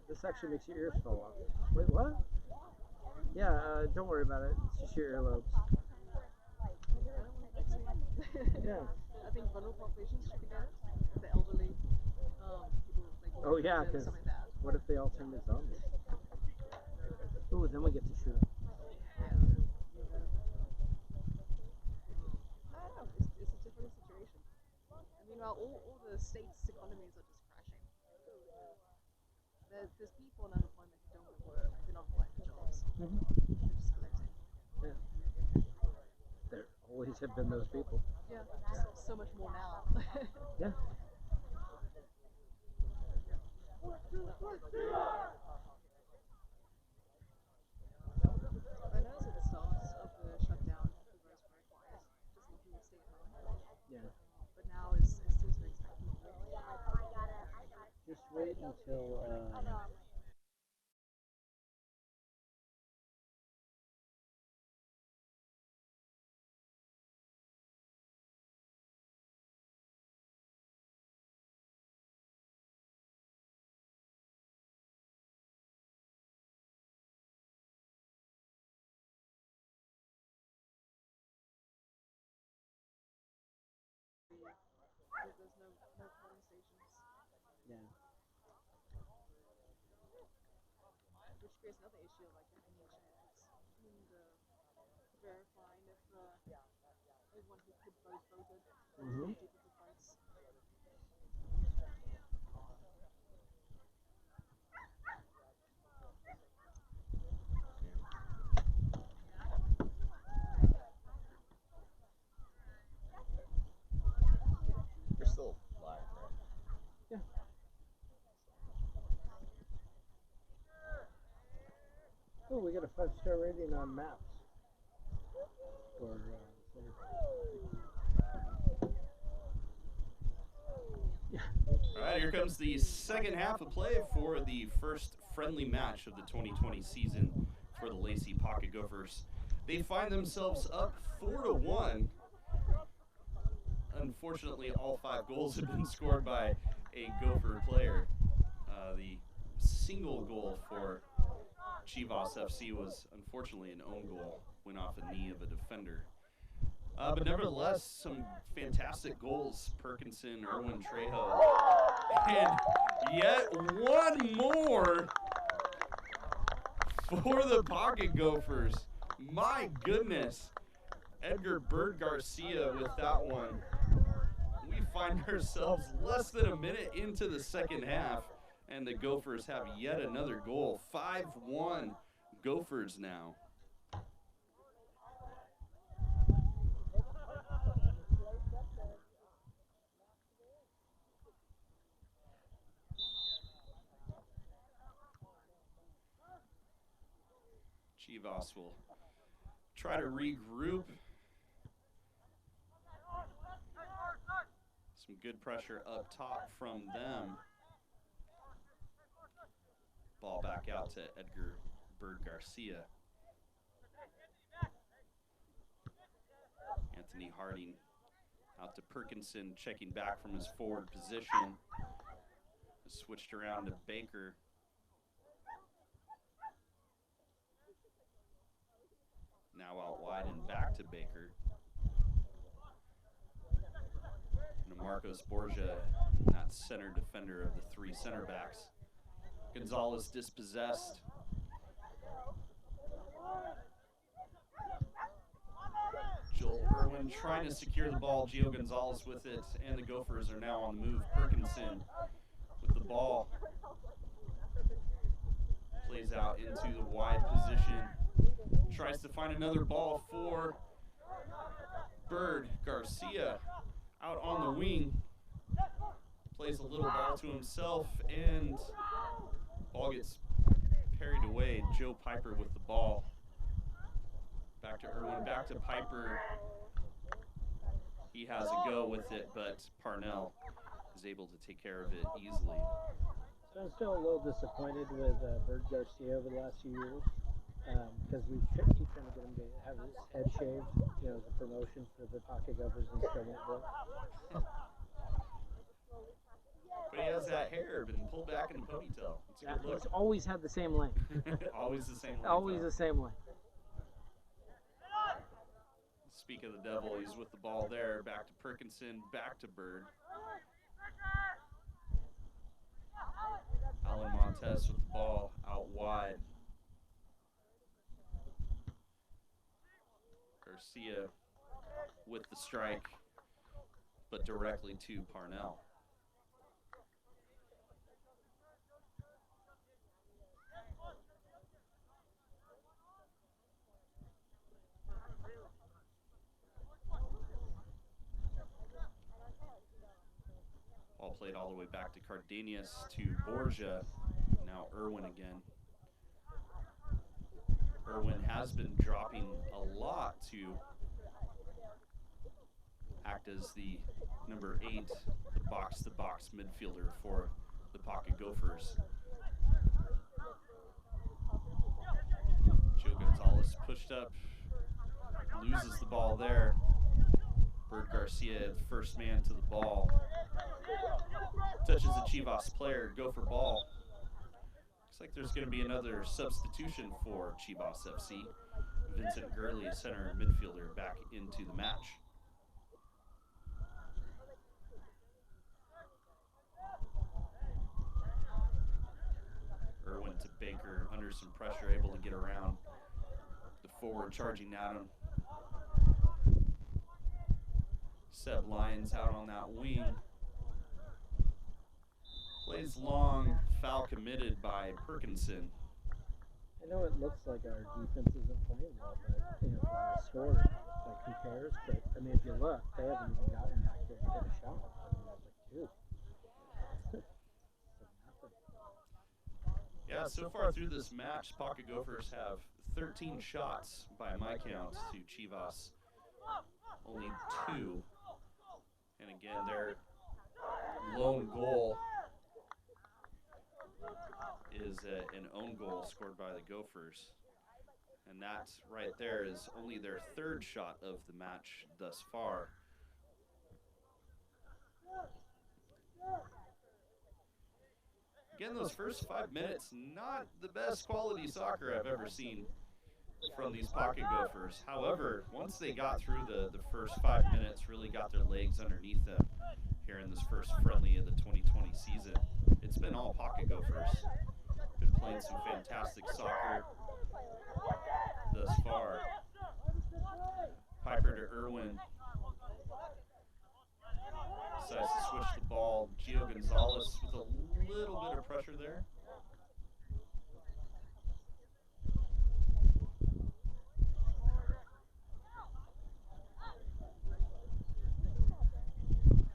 This actually makes your ears fall off. Wait, what? Yeah, don't worry about it. It's just your earlobes. Yeah. I think vulnerable populations should get it. The elderly, people like. Oh yeah, because like that. what if they all turn to zombies? Ooh, then we get to shoot them. I don't know. It's a different situation. And meanwhile, all the states' economies are just crashing. There's people in unemployment who don't want to work. They're not applying for jobs. Mm-hmm. They're just collecting. Yeah. There always have been those people. Yeah, just so much more now. Yeah. I noticed at the start of the shutdown, everybody was very quiet, just looking to stay at home. Yeah. But now it's seems to be expecting more. Just wait until Yeah. Which creates another issue of like any chance and verifying if everyone who could vote voted. Mm-hmm. Duplicate votes. You're still live, right? Yeah. Oh, we got a 5-star rating on maps. For All right, here comes the second half of play for the first friendly match of the 2020 season for the Lacey Pocket Gophers. They find themselves up 4-1. Unfortunately, all 5 goals have been scored by a Gopher player. The single goal for Chivas FC was unfortunately an own goal, went off a knee of a defender. But nevertheless, some fantastic goals. Perkinson, Erwin Trejo, and yet one more for the Pocket Gophers. My goodness. Edgar Bird Garcia with that one. We find ourselves less than a minute into the second half, and the Gophers have yet another goal. 5-1 Gophers now. Chivas will try to regroup. Some good pressure up top from them. Ball back out to Edgar Bird Garcia. Anthony Harding out to Perkinson, checking back from his forward position. Switched around to Baker. Now out wide and back to Baker. And Marcos Borgia, that center defender of the 3 center backs. Gonzalez dispossessed. Joel Irwin trying to secure the ball. Gio Gonzalez with it, and the Gophers are now on the move. Perkinson with the ball. Plays out into the wide position. Tries to find another ball for Bird Garcia out on the wing. Plays a little ball to himself, and ball gets parried away. Joe Piper with the ball. Back to Irwin, back to Piper. He has a go with it, but Parnell is able to take care of it easily. So I'm still a little disappointed with Bird Garcia over the last few years. Because we keep trying to get him to have his head shaved, as a promotion for the Pocket Gophers, and still won't do it. But he has that hair been pulled back in the ponytail. It's a good look. He's always had the same length. Always the same length. Always the same length. Speak of the devil, he's with the ball there. Back to Perkinson, back to Bird. Alan Montes with the ball out wide. Garcia with the strike, but directly to Parnell. Ball played all the way back to Cardenas, to Borgia, now Irwin again. Irwin has been dropping a lot to act as the number 8, the box-to-box midfielder for the Pocket Gophers. Joe Gonzalez pushed up, loses the ball there. Bird Garcia, the first man to the ball. Touches a Chivas player, Gopher ball. Looks like there's going to be another substitution for Chivas FC. Vincent Gurley, center midfielder, back into the match. Baker under some pressure, able to get around the forward charging at him. Seb Lyons out on that wing. Plays long, foul committed by Perkinson. I know it looks like our defense isn't playing well, but you know, the score like compares. But I mean, if you look, they haven't even gotten back there to get a shot. I mean, that's like two. Yeah, so far through this match, Pocket Gophers have 13 shots by my count to Chivas. Only 2. And again, their lone goal is an own goal scored by the Gophers. And that right there is only their 3rd shot of the match thus far. Again, those first 5 minutes, not the best quality soccer I've ever seen from these Pocket Gophers. However, once they got through the first 5 minutes, really got their legs underneath them here in this first friendly of the 2020 season, it's been all Pocket Gophers. Been playing some fantastic soccer thus far. Piper to Irwin. Decides to switch the ball. Gio Gonzalez with a little bit of pressure there.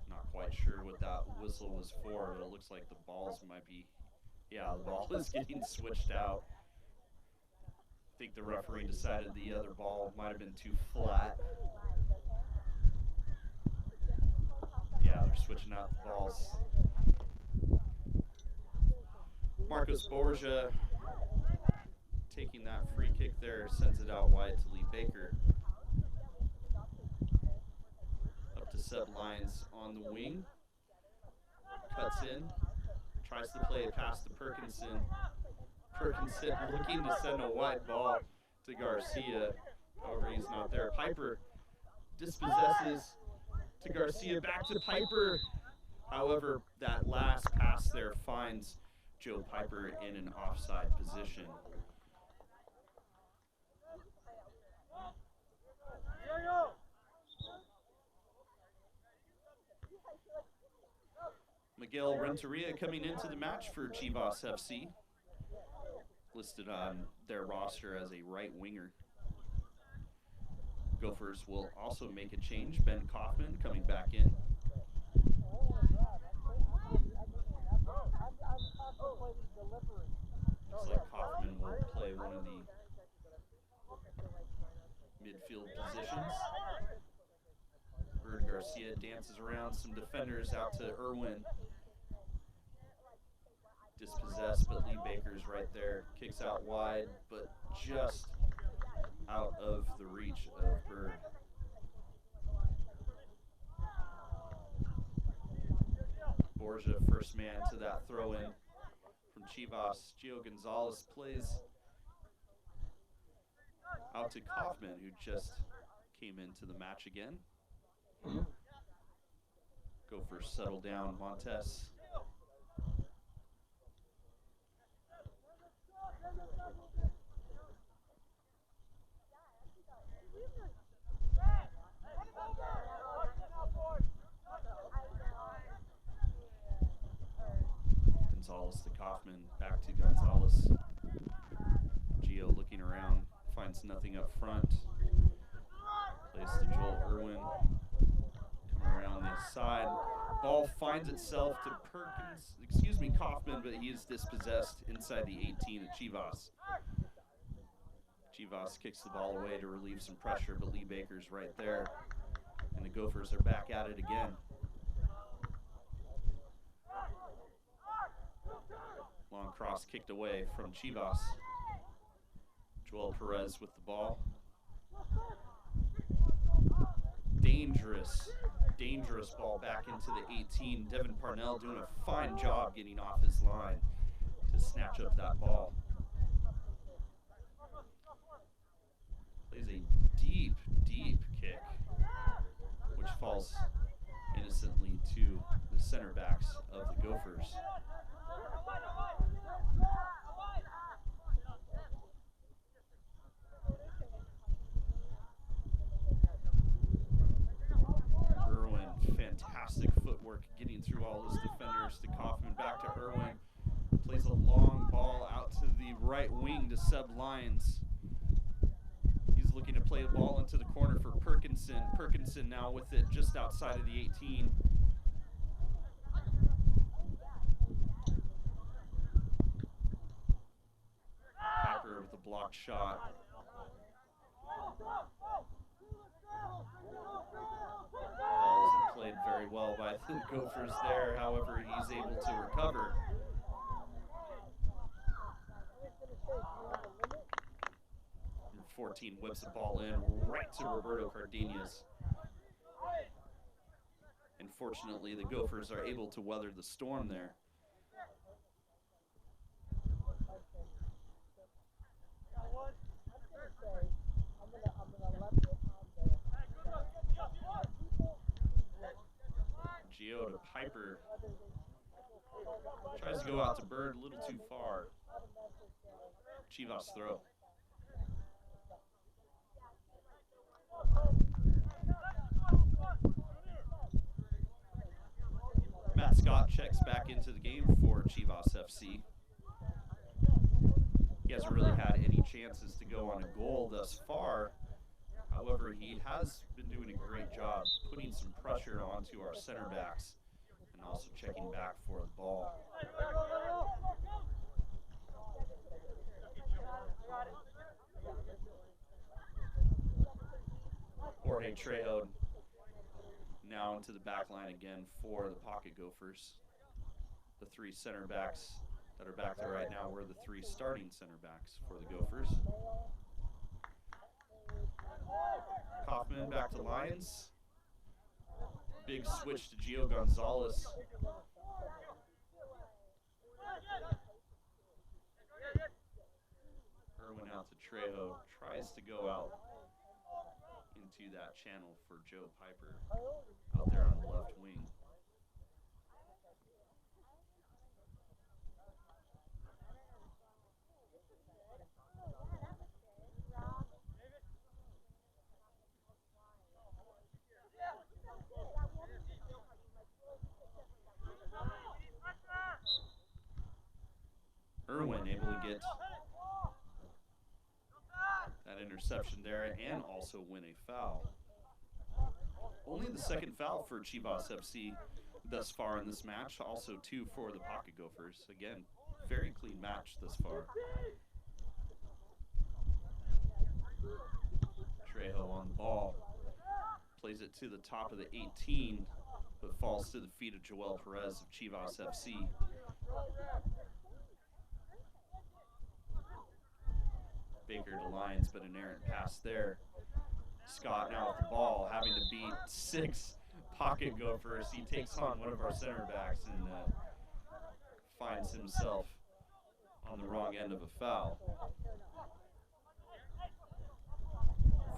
Not quite sure what that whistle was for, but it looks like the balls might be, yeah, the ball is getting switched out. I think the referee decided the other ball might have been too flat. Yeah, they're switching out the balls. Marcus Borgia taking that free kick there, sends it out wide to Lee Baker. Up to Seb Lyons on the wing. Cuts in. Tries to play it past to Perkinson. Perkinson looking to send a wide ball to Garcia. However, he's not there. Piper dispossesses to Garcia, back to Piper. However, that last pass there finds Joe Piper in an offside position. Miguel Renteria coming into the match for Chivas FC. Listed on their roster as a right winger. Gophers will also make a change. Ben Kaufman coming back in. Looks like Kaufman will play one of the midfield positions. Bird Garcia dances around some defenders out to Irwin. Dispossessed, but Lee Baker's right there. Kicks out wide, but just out of the reach of Bird. Borgia, first man to that throw-in from Chivas. Gio Gonzalez plays out to Kaufman, who just came into the match again. Gophers settle down. Montes. Gonzalez to Kaufman, back to Gonzalez. Gio looking around, finds nothing up front. Plays to Joel Irwin. Coming around the side. Ball finds itself to Kaufman, but he is dispossessed inside the 18 at Chivas. Chivas kicks the ball away to relieve some pressure, but Lee Baker's right there. And the Gophers are back at it again. Long cross kicked away from Chivas. Joel Perez with the ball. Dangerous ball back into the 18. Devin Parnell doing a fine job getting off his line to snatch up that ball. Plays a deep kick, which falls innocently to the center backs of the Gophers. getting through all his defenders to Kaufman, back to Irwin. Plays a long ball out to the right wing to Seb Lyons. He's looking to play a ball into the corner for Perkinson. Perkinson now with it just outside of the 18. Piper with a blocked shot. Ball isn't played very well by the Gophers there. However, he's able to recover. Number 14 whips the ball in right to Roberto Cardenas. And fortunately, the Gophers are able to weather the storm there. Gio to Piper. Tries to go out to Bird a little too far. Chivas throw. Matt Scott checks back into the game for Chivas FC. He hasn't really had any chances to go on a goal thus far. However, he has been doing a great job putting some pressure onto our center backs and also checking back for the ball. Jorge Trejo now into the back line again for the Pocket Gophers. The three center backs that are back there right now were the three starting center backs for the Gophers. Kaufman back to Lyons. Big switch to Gio Gonzalez. Irwin out to Trejo. Tries to go out into that channel for Joe Piper out there on the left wing. Irwin able to get that interception there and also win a foul. Only the second foul for Chivas FC thus far in this match. Also 2 for the Pocket Gophers. Again, very clean match thus far. Trejo on the ball. Plays it to the top of the 18, but falls to the feet of Joel Perez of Chivas FC. Baker to Lyons, but an errant pass there. Scott now with the ball, having to beat 6 Pocket Gophers. He takes on one of our center backs and finds himself on the wrong end of a foul.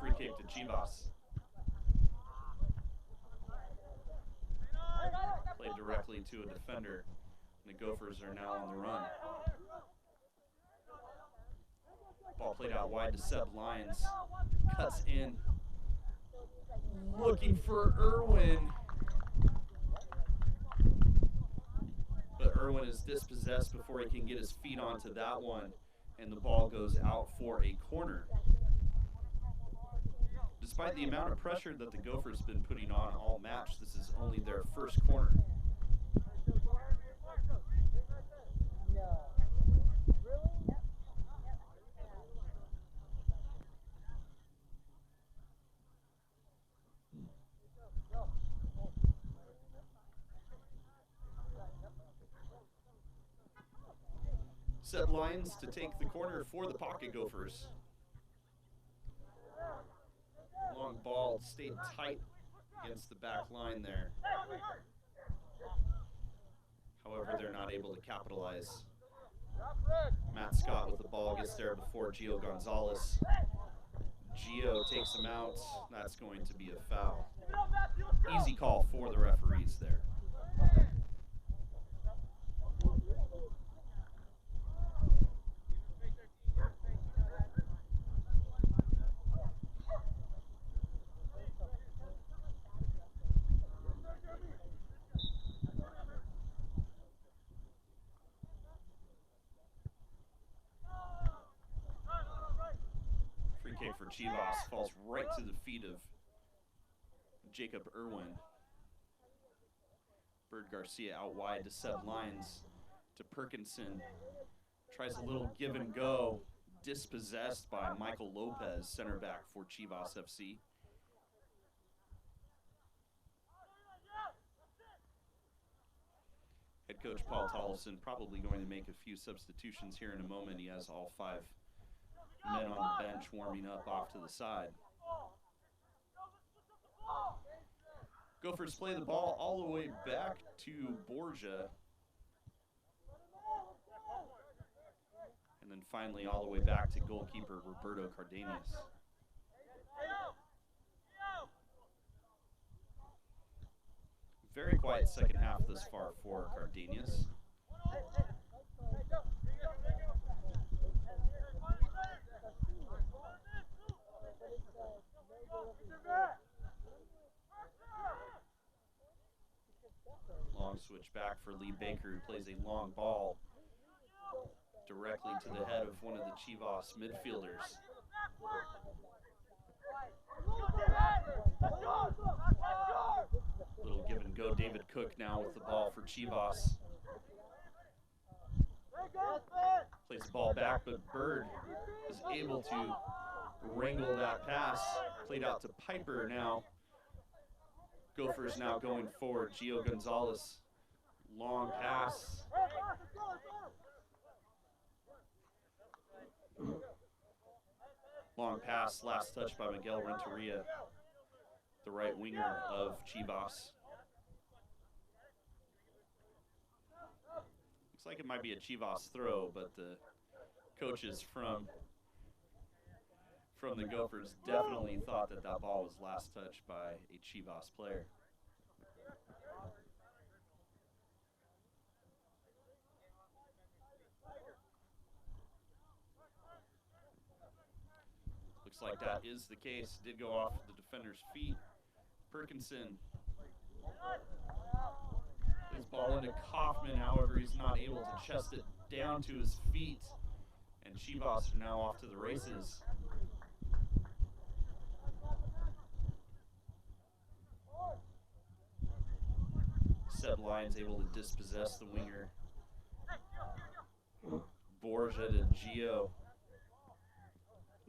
Free kick to Chivas. Played directly to a defender. And the Gophers are now on the run. Ball played out wide to Seb Lyons. Cuts in. Looking for Irwin. But Irwin is dispossessed before he can get his feet onto that one. And the ball goes out for a corner. Despite the amount of pressure that the Gophers have been putting on all match, this is only their first corner. Seb Lyons to take the corner for the Pocket Gophers. Long ball stayed tight against the back line there. However, they're not able to capitalize. Matt Scott with the ball gets there before Gio Gonzalez. Gio takes him out. That's going to be a foul. Easy call for the referees there. for Chivas falls right to the feet of Jacob Irwin. Bird Garcia out wide to Seb Lyons, to Perkinson. Tries a little give and go, dispossessed by Michael Lopez, center back for Chivas FC. Head coach Paul Tollefson probably going to make a few substitutions here in a moment. He has all 5 men on the bench warming up off to the side. Gophers play the ball all the way back to Borgia. And then finally all the way back to goalkeeper Roberto Cardenas. Very quiet second half thus far for Cardenas. Long switch back for Lee Baker, who plays a long ball directly to the head of one of the Chivas midfielders. Little give and go. David Cook now with the ball for Chivas. Plays the ball back, but Bird is able to wrangle that pass. Played out to Piper now. Gophers now going forward. Gio Gonzalez, long pass. Long pass, last touch by Miguel Renteria, the right winger of Chivas. Looks like it might be a Chivas throw, but the coaches from the Gophers definitely thought that that ball was last touched by a Chivas player. Looks like that is the case. Did go off the defender's feet. Perkinson. His ball into Kaufman, however, he's not able to chest it down to his feet. And Chivas are now off to the races. Seb Lyons able to dispossess the winger. Borgia to Gio.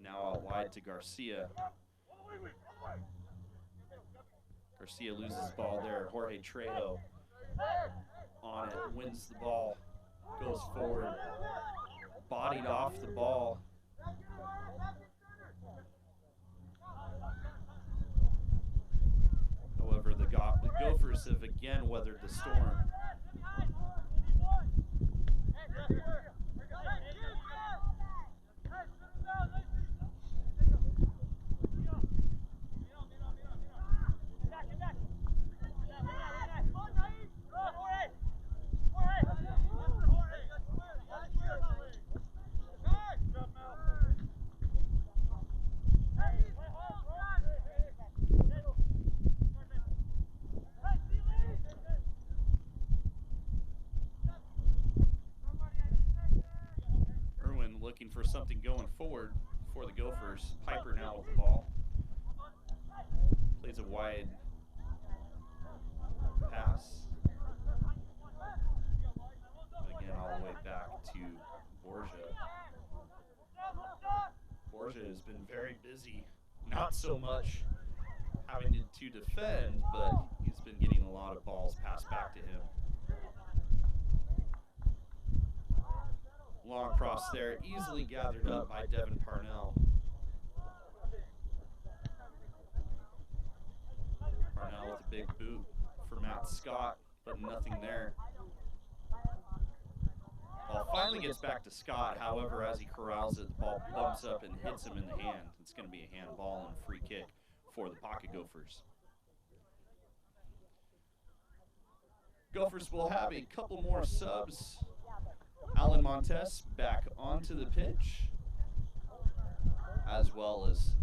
Now out wide to Garcia. Garcia loses ball there. Jorge Trejo on it, wins the ball, goes forward, bodied off the ball. However, the Gophers have again weathered the storm. Looking for something going forward for the Gophers. Piper now with the ball. Plays a wide pass. Again, all the way back to Borgia. Borgia has been very busy. Not so much having to defend, but he's been getting a lot of balls passed back to him. Long cross there, easily gathered up by Devin Parnell. Parnell with a big boot for Matt Scott, but nothing there. Ball finally gets back to Scott, however, as he corrals it, the ball bumps up and hits him in the hand. It's going to be a handball and a free kick for the Pocket Gophers. Gophers will have a couple more subs. Alan Montes back onto the pitch, as well as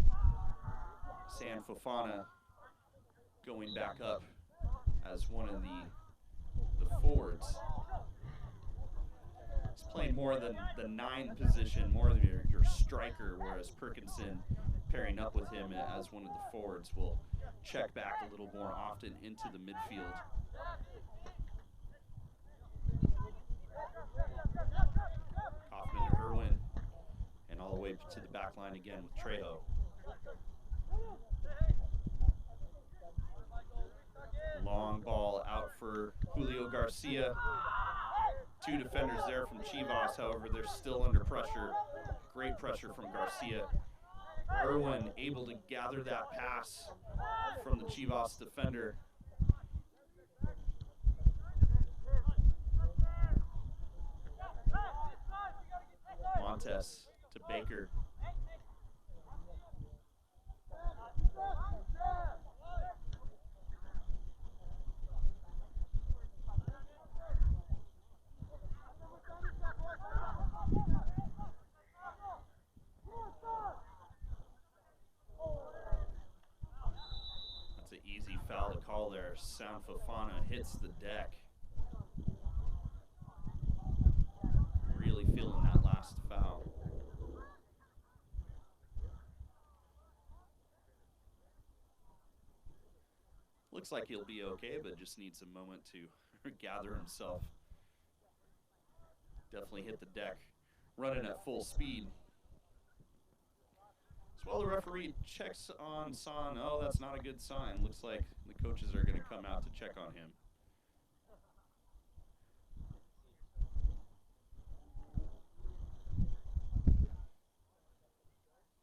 San Fofana going back up as one of the forwards. He's playing more than the 9 position, more than your striker, whereas Perkinson pairing up with him as one of the forwards, will check back a little more often into the midfield. Kaufman to Irwin, and all the way to the back line again with Trejo. Long ball out for Julio Garcia. Two defenders there from Chivas, however, they're still under pressure. Great pressure from Garcia. Irwin able to gather that pass from the Chivas defender. Montes to Baker. That's an easy foul to call there. Sound Fofana hits the deck. Really feeling that last foul. Looks like he'll be okay, but just needs a moment to gather himself. Definitely hit the deck, running at full speed. As well, the referee checks on Son. Oh, that's not a good sign. Looks like the coaches are going to come out to check on him.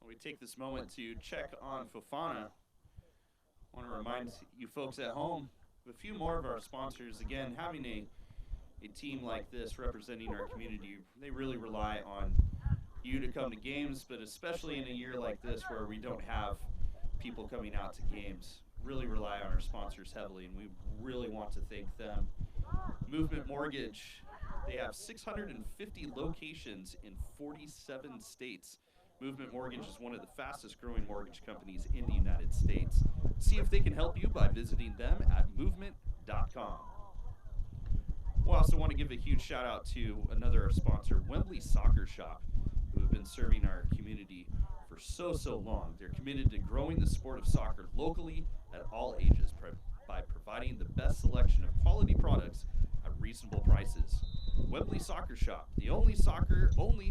We take this moment to check on Fofana. I want to remind you folks at home, a few more of our sponsors, again, having a team like this representing our community, they really rely on you to come to games, but especially in a year like this where we don't have people coming out to games, really rely on our sponsors heavily, and we really want to thank them. Movement Mortgage, they have 650 locations in 47 states. Movement Mortgage is one of the fastest growing mortgage companies in the United States. See if they can help you by visiting them at movement.com. We also want to give a huge shout out to another sponsor, Wembley Soccer Shop, who have been serving our community for so long. They're committed to growing the sport of soccer locally at all ages by providing the best selection of quality products at reasonable prices. Wembley Soccer Shop, the only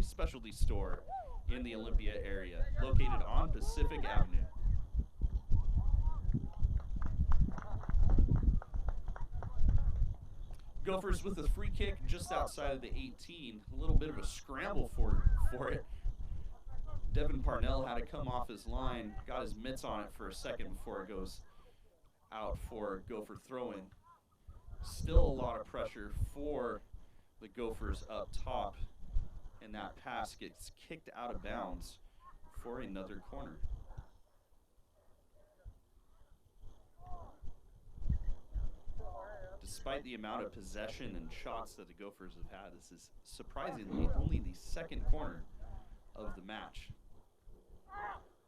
specialty store in the Olympia area, located on Pacific Avenue. Gophers with a free kick just outside of the 18. A little bit of a scramble for it. Devin Parnell had to come off his line, got his mitts on it for a second before it goes out for Gopher throw-in. Still a lot of pressure for the Gophers up top, and that pass gets kicked out of bounds for another corner. Despite the amount of possession and shots that the Gophers have had, this is surprisingly only the second corner of the match.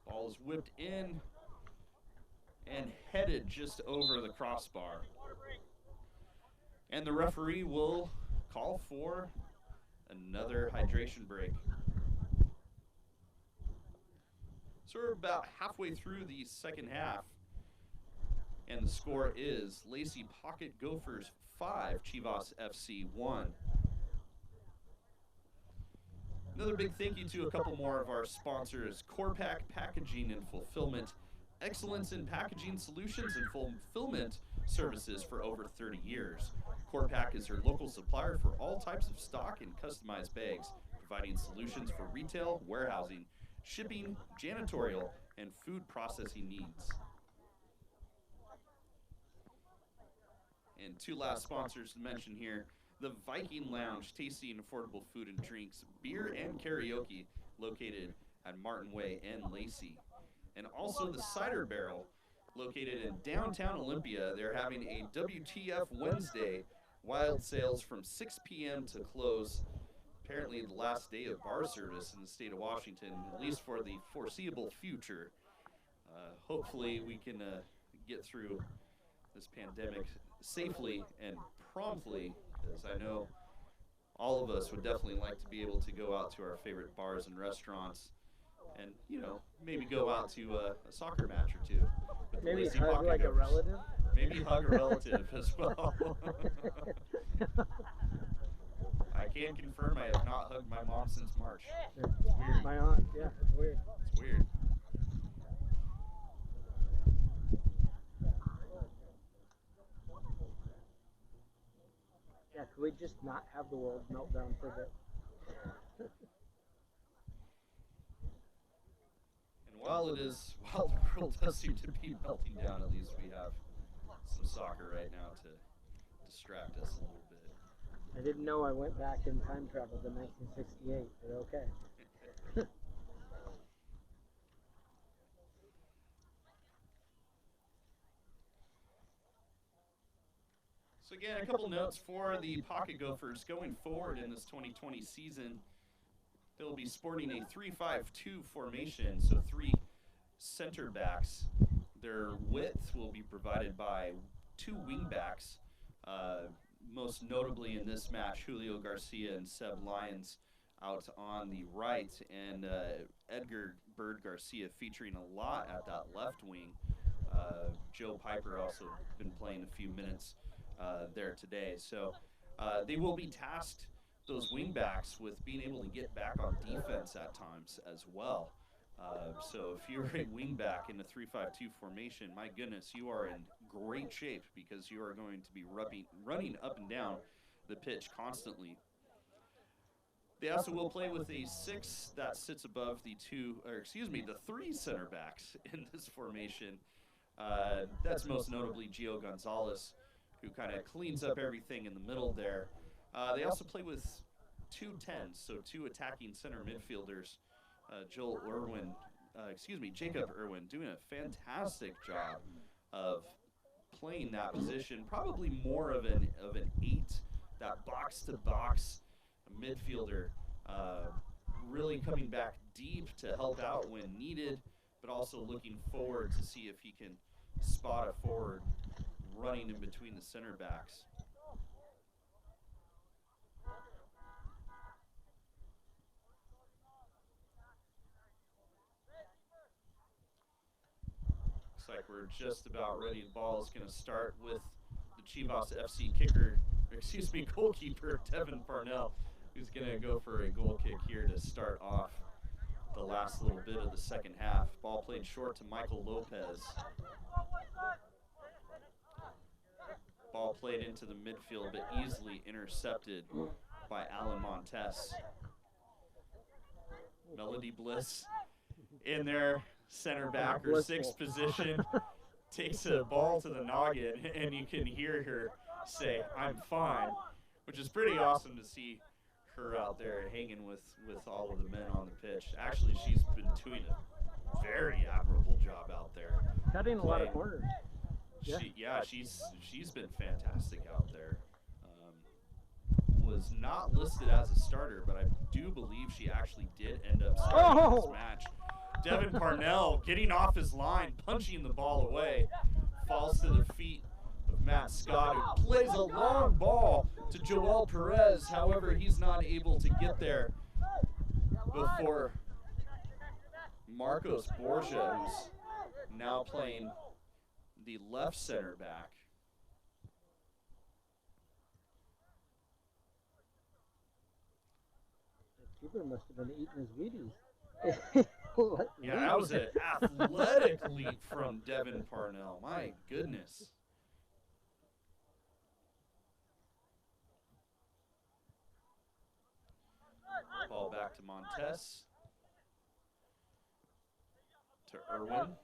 Ball is whipped in and headed just over the crossbar. And the referee will call for another hydration break. So we're about halfway through the second half, and the score is Lacey Pocket Gophers 5, Chivas FC 1. Another big thank you to a couple more of our sponsors: Corpac Packaging and Fulfillment, excellence in packaging solutions and fulfillment services for over 30 years. Corpac is your local supplier for all types of stock and customized bags, providing solutions for retail, warehousing, shipping, janitorial, and food processing needs. And two last sponsors to mention here: the Viking Lounge, tasty and affordable food and drinks, beer and karaoke, located at Martin Way and Lacey. And also the Cider Barrel, located in downtown Olympia. They're having a WTF Wednesday, wild sales from 6 p.m. to close. Apparently the last day of bar service in the state of Washington, at least for the foreseeable future. Hopefully we can get through this pandemic safely and promptly, as I know all of us would definitely like to be able to go out to our favorite bars and restaurants and, you know, maybe go out to a soccer match or two. with the Maybe Lacey hug Pocket like a Gophers. relative. Maybe hug a relative as well. I can confirm I have not hugged my mom since March. Yeah. It's weird. My aunt, yeah, it's weird. It's weird. Yeah, could we just not have the world melt down for a bit? And while the world does seem to be melting down, at least we have some soccer right now to distract us a little bit. I didn't know I went back in time travel to 1968, but okay. So again, a couple notes for the Pocket Gophers going forward in this 2020 season. They'll be sporting a 3-5-2 formation, so 3 center backs. Their width will be provided by 2 wing backs, most notably in this match, Julio Garcia and Seb Lyons out on the right, and Edgar Bird Garcia featuring a lot at that left wing. Joe Piper also been playing a few minutes there today. So they will be tasked, those wing backs, with being able to get back on defense at times as well. So if you're a wing back in a 3-5-2 formation, my goodness, you are in great shape because you are going to be running up and down the pitch constantly. They also will play with a 6 that sits above the 3 center backs in this formation. That's most notably Gio Gonzalez, who kind of cleans up everything in the middle there. They also play with 2 10s, so 2 attacking center midfielders. Jacob Irwin doing a fantastic job of playing that position, probably more of an 8, that box-to-box midfielder, really coming back deep to help out when needed, but also looking forward to see if he can spot a forward running in between the center backs. Looks like we're just about ready. The ball is going to start with the Chivas FC goalkeeper, Devin Parnell, who's going to go for a goal kick here to start off the last little bit of the second half. Ball played short to Michael Lopez. Ball played into the midfield, but easily intercepted by Alan Montes. Melody Bliss in their center back or 6th position takes a ball to the noggin, and you can hear her say, "I'm fine," which is pretty awesome to see her out there hanging with all of the men on the pitch. Actually, she's been doing a very admirable job out there. Cutting a lot of corners. She's been fantastic out there. Was not listed as a starter, but I do believe she actually did end up starting this match. Devin Parnell getting off his line, punching the ball away, falls to the feet of Matt Scott, who plays a long ball to Joel Perez. However, he's not able to get there before Marcos Borgia, who's now playing the left center back. The keeper must have been eating his Wheaties. Yeah, that was an athletic leap from Devin Parnell. My goodness. Ball back to Montes. To Irwin.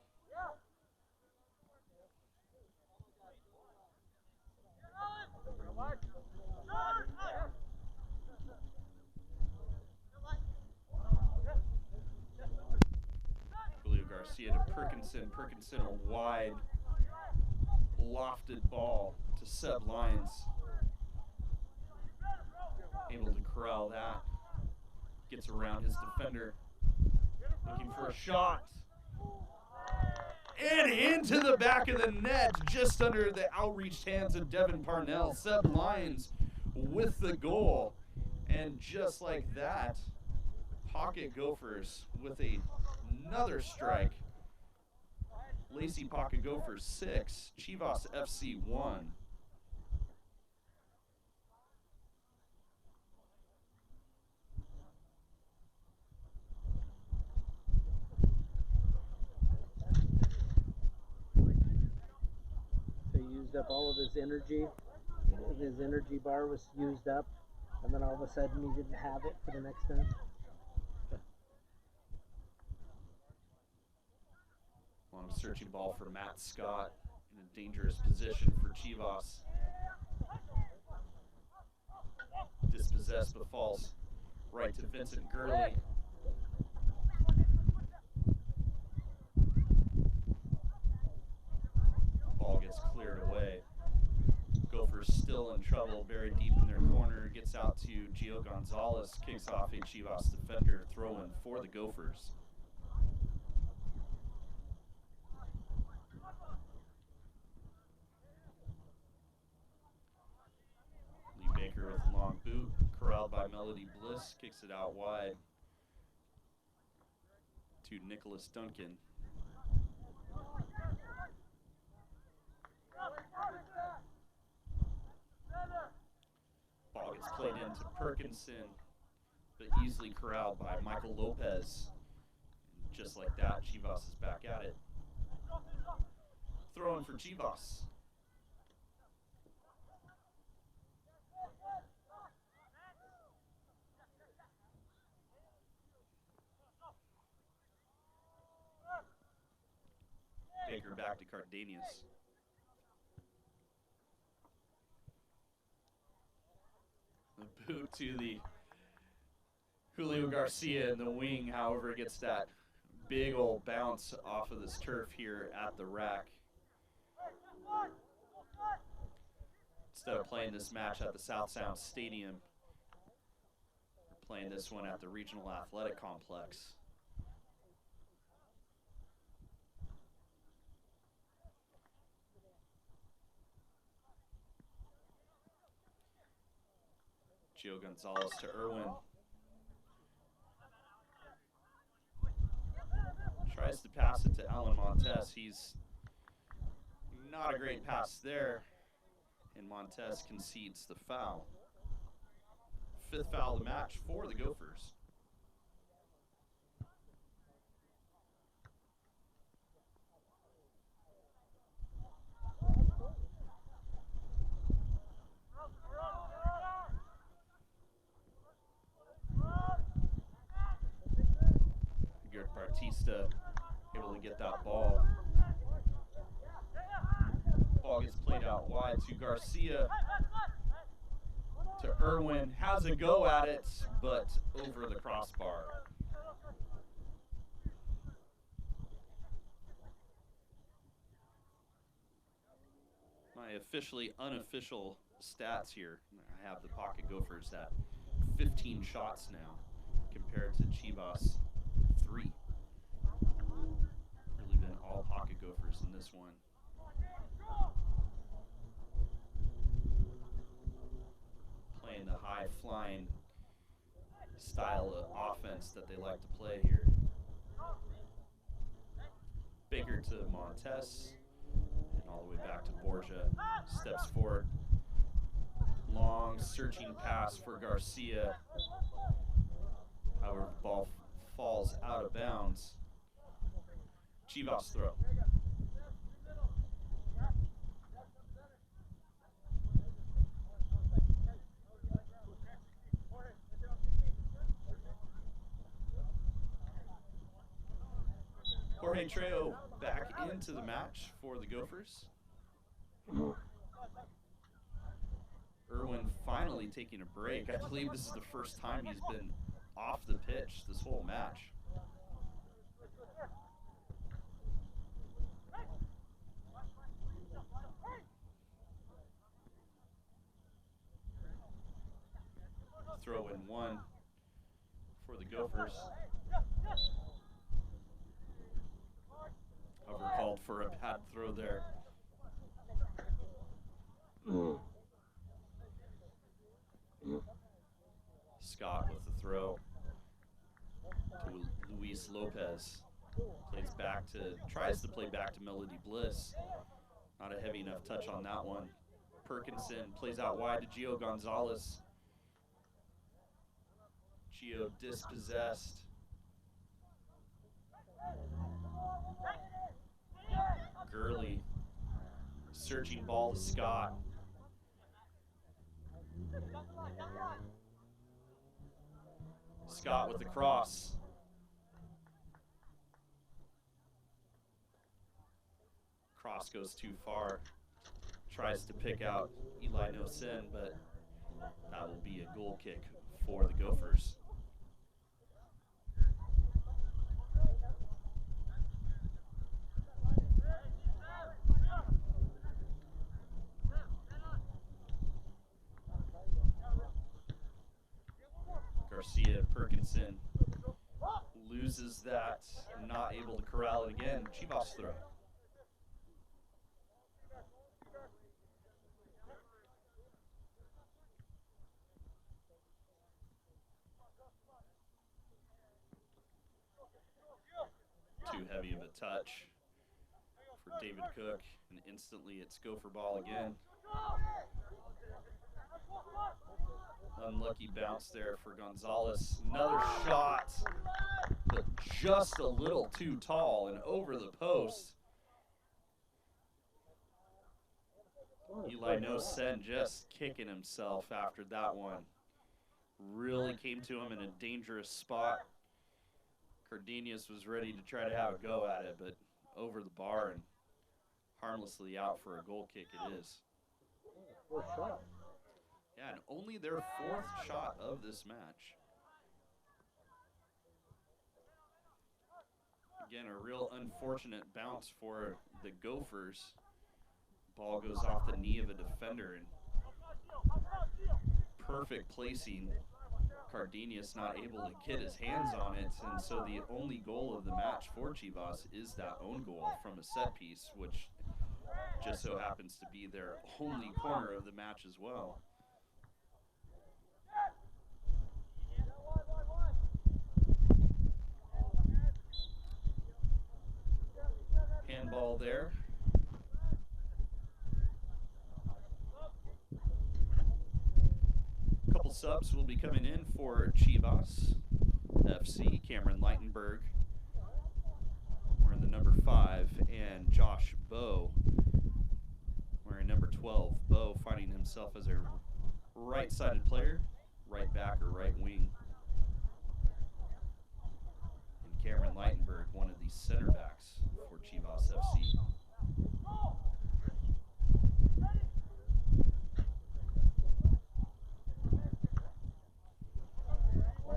Julio Garcia to Perkinson. Perkinson, a wide, lofted ball to Seb Lyons. Able to corral that. Gets around his defender. Looking for a shot. And into the back of the net, just under the outreached hands of Devin Parnell. Seb Lyons with the goal. And just like that, Pocket Gophers with a another strike. Lacey Pocket Gophers 6, Chivas FC 1. So he used up all of his energy. His energy bar was used up, and then all of a sudden he didn't have it for the next time. Long searching ball for Matt Scott in a dangerous position for Chivas. Dispossessed but falls right to Vincent Gurley. Ball gets cleared away. Gophers still in trouble, buried deep in their corner. Gets out to Gio Gonzalez, kicks off a Chivas defender, throw-in for the Gophers. Lee Baker with a long boot, corralled by Melody Bliss, kicks it out wide to Nicholas Duncan. Ball gets played into Perkinson, but easily corralled by Michael Lopez. And just like that, Chivas is back at it. Throw in for Chivas. Baker back to Cardenas. The boot to the Julio Garcia in the wing, however, gets that big old bounce off of this turf here at the rack. Instead of playing this match at the South Sound Stadium, we're playing this one at the Regional Athletic Complex. Gio Gonzalez to Irwin. Tries to pass it to Alan Montes. He's not a great pass there, and Montes concedes the foul. 5th foul of the match for the Gophers. Batista able to get that ball. Ball gets played out wide to Garcia. To Irwin, has a go at it, but over the crossbar. My officially unofficial stats here. I have the Pocket Gophers at 15 shots now compared to Chivas 3. Really been all Pocket Gophers in this one. Playing the high-flying style of offense that they like to play here. Baker to Montes, and all the way back to Borgia. Steps forward. Long searching pass for Garcia. However, the ball falls out of bounds. Chivas throw. Jorge Trejo back into the match for the Gophers. Irwin finally taking a break. I believe this is the first time he's been off the pitch this whole match. Throw in one for the Gophers. However, called for a bad throw there. Scott with the throw to Luis Lopez. Tries to play back to Melody Bliss. Not a heavy enough touch on that one. Perkinson plays out wide to Gio Gonzalez. Gio dispossessed. Gurley searching ball to Scott. Scott with the cross. Cross goes too far. Tries to pick out Eli Nosen, but that will be a goal kick for the Gophers. Garcia Perkinson loses that, not able to corral it again. Chivas throw. Too heavy of a touch for David Cook, and instantly it's Gopher ball again. Unlucky bounce there for Gonzalez. Another shot, but just a little too tall and over the post. Eli Nosen just kicking himself after that one. Really came to him in a dangerous spot. Cardenas was ready to try to have a go at it, but over the bar and harmlessly out for a goal kick it is. Fourth shot. Yeah, and only their fourth shot of this match. Again, a real unfortunate bounce for the Gophers. Ball goes off the knee of a defender, and perfect placing. Cardenas not able to get his hands on it, and so the only goal of the match for Chivas is that own goal from a set piece, which just so happens to be their only corner of the match as well. Handball there. Couple subs will be coming in for Chivas FC. Cameron Leitenberg wearing the number 5, and Josh Bowe wearing number 12. Bowe finding himself as a right-sided player, right back or right wing. And Cameron Leitenberg, one of the center backs for Chivas FC.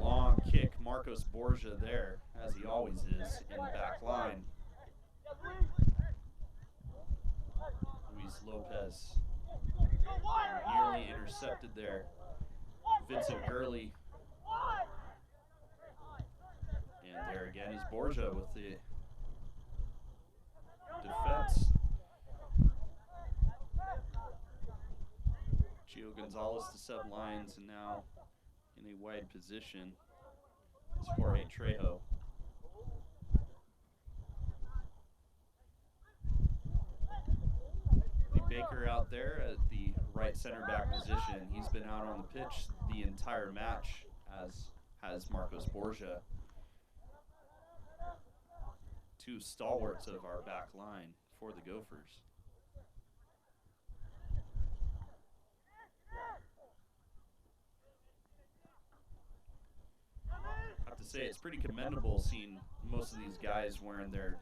Long kick, Marcos Borgia there, as he always is, in the back line. Luis Lopez nearly intercepted there. Vincent Gurley. And there again is Borgia with the defense. Gio Gonzalez to sub lines, and now in a wide position is Jorge Trejo. Lee Baker out there at the right center back position. He's been out on the pitch the entire match, as has Marcos Borgia. Two stalwarts of our back line for the Gophers. I have to say, it's pretty commendable seeing most of these guys wearing their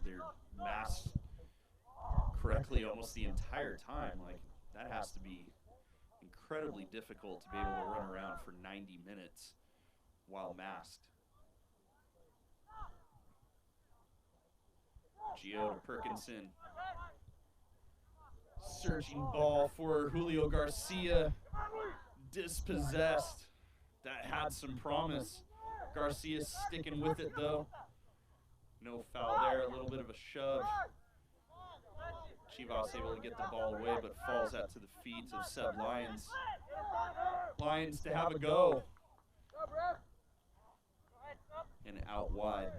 masks correctly almost the entire time. Like, that has to be incredibly difficult to be able to run around for 90 minutes while masked. Gio to Perkinson. Searching ball for Julio Garcia. Dispossessed. That had some promise. Garcia sticking with it though. No foul there, a little bit of a shove. Chivas able to get the ball away, but falls out to the feet of Seb Lyons. Lyons to have a go. And out wide.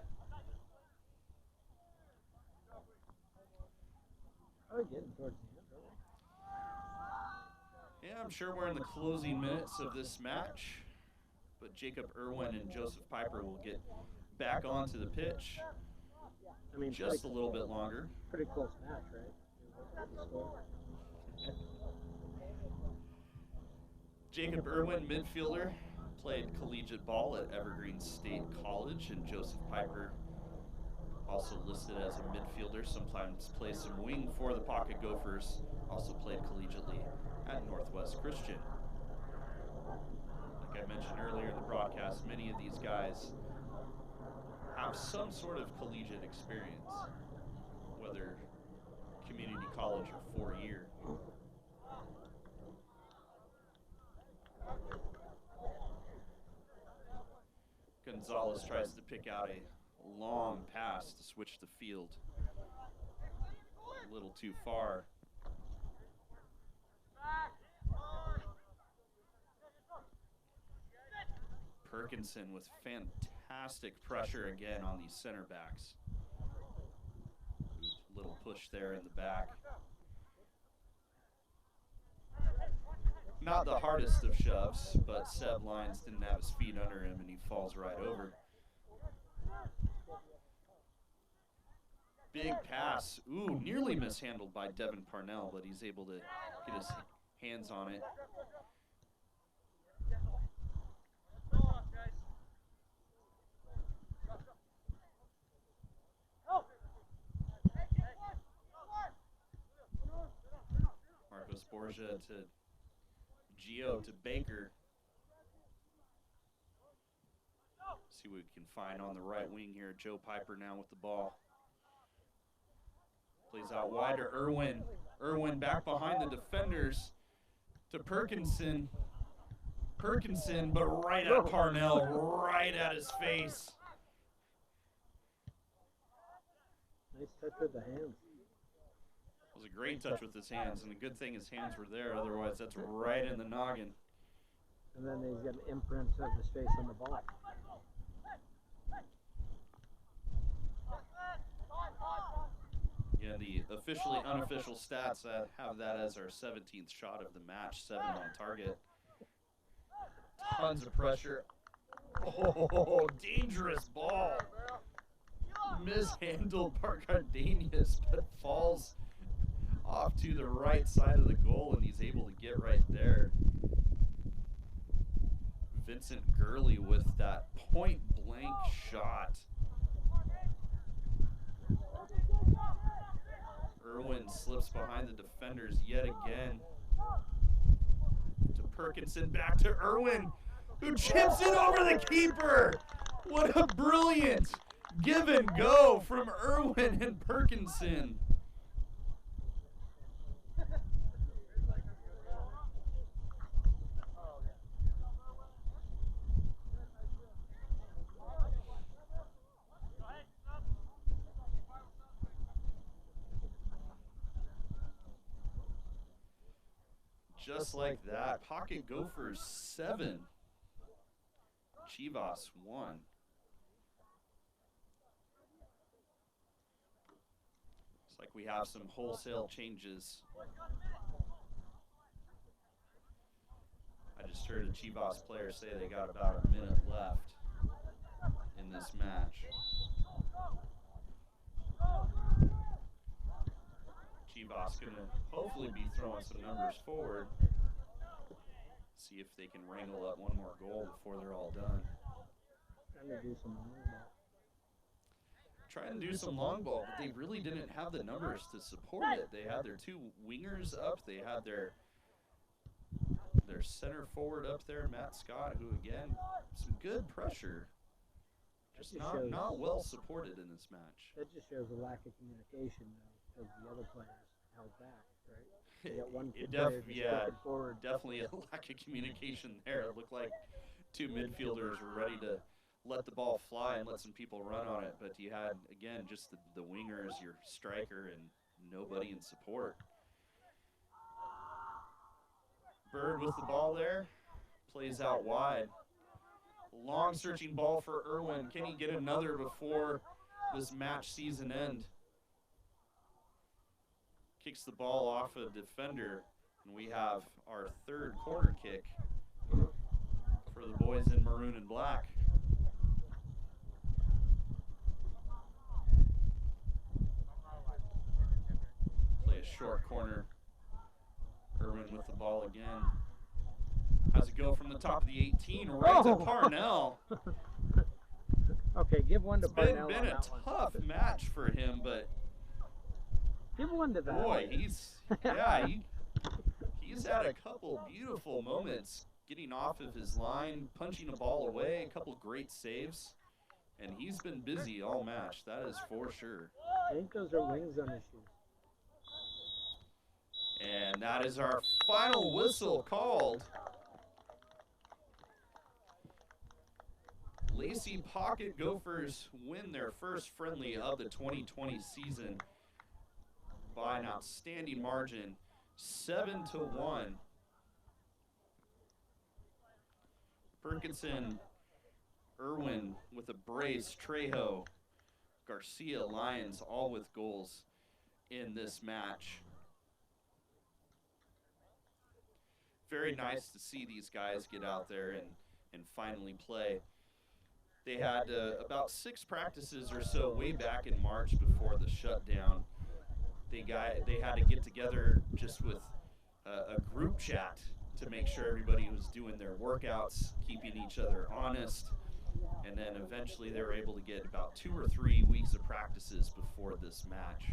Probably getting towards the end, really. Yeah, I'm sure we're in the closing minutes of this match. But Jacob Irwin and Joseph Piper will get back onto the pitch I mean, just a little bit longer. Pretty close match, right? Jacob Irwin, midfielder, played collegiate ball at Evergreen State College, and Joseph Piper, also listed as a midfielder, sometimes plays some wing for the Pocket Gophers, also played collegiately at Northwest Christian. Like I mentioned earlier in the broadcast, many of these guys have some sort of collegiate experience, whether community college or 4-year. Gonzalez tries to pick out a long pass to switch the field. A little too far. Perkinson with fantastic pressure again on these center backs. Little push there in the back. Not the hardest of shoves, but Seb Lyons didn't have his feet under him and he falls right over. Big pass. Ooh, nearly mishandled by Devin Parnell, but he's able to get his hands on it. Marcos Borgia to Gio to Baker. See what we can find on the right wing here. Joe Piper now with the ball. Plays out wide to Irwin. Irwin back behind the defenders to Perkinson. Perkinson, but right at Parnell, right at his face. Nice touch with the hands. It was a great touch with his hands, and the good thing his hands were there. Otherwise, that's right in the noggin. And then he's got an imprint of his face on the ball. Yeah, the officially unofficial stats have that as our 17th shot of the match, 7 on target. Tons of pressure. Oh, dangerous ball. Mishandled by Cardenas, but falls off to the right side of the goal, and he's able to get right there. Vincent Gurley with that point-blank shot. Irwin slips behind the defenders yet again. To Perkinson, back to Irwin, who chips it over the keeper. What a brilliant give and go from Irwin and Perkinson. Just like that, Pocket Gophers 7, Chivas 1. Looks like we have some wholesale changes. I just heard a Chivas player say they got about a minute left in this match. Chivas gonna hopefully be throwing some numbers forward. See if they can wrangle up one more goal before they're all done. Trying to do some long ball, but they really didn't have the numbers to support it. They had their 2 wingers up. They had their center forward up there, Matt Scott, who again, some good pressure. Just not well supported in this match. That just shows a lack of communication, though, because the other players held back, right? You got one forward. Definitely a lack of communication there. It looked like 2 midfielders were ready to let the ball fly and let some people run on it, but you had, again, just the wingers, your striker, and nobody in support. Bird with the ball there, plays out wide. Long searching ball for Irwin. Can he get another before this match season end? kicks the ball off a defender, and we have our third corner kick for the boys in maroon and black. Play a short corner. Irwin with the ball again. How's it go from the top of the 18 right to Parnell? Okay, give one to It's Parnell been on a that one. tough match for him, but Give one to that. boy, he's had a couple beautiful moments getting off of his line, punching a ball away, a couple great saves, and he's been busy all match, that is for sure. I think those are wings on his shoes. And that is our final whistle called. Lacey Pocket Gophers win their first friendly of the 2020 season by an outstanding margin, 7-1. Perkinson, Irwin with a brace, Trejo, Garcia, Lyons, all with goals in this match. Very nice to see these guys get out there and finally play. They had about 6 practices or so way back in March before the shutdown. They had to get together just with a group chat to make sure everybody was doing their workouts, keeping each other honest, and then eventually they were able to get about 2 or 3 weeks of practices before this match.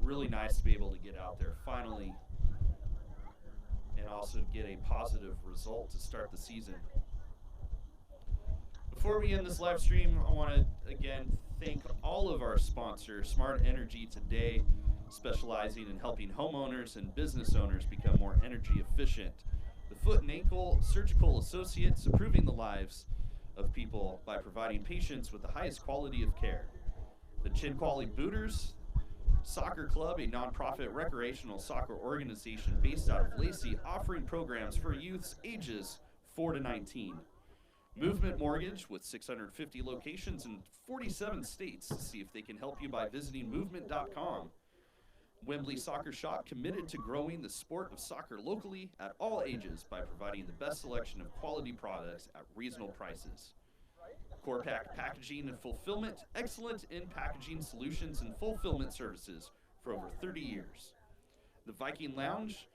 Really nice to be able to get out there finally and also get a positive result to start the season. Before we end this live stream, I want to again thank all of our sponsors. Smart Energy Today, specializing in helping homeowners and business owners become more energy efficient. The Foot and Ankle Surgical Associates, improving the lives of people by providing patients with the highest quality of care. The Chinquali Booters Soccer Club, a nonprofit recreational soccer organization based out of Lacey, offering programs for youths ages 4 to 19. Movement Mortgage with 650 locations in 47 states. See if they can help you by visiting movement.com. Wembley Soccer Shop, committed to growing the sport of soccer locally at all ages by providing the best selection of quality products at reasonable prices. Core Pack Packaging and Fulfillment, excellent in packaging solutions and fulfillment services for over 30 years. The Viking Lounge,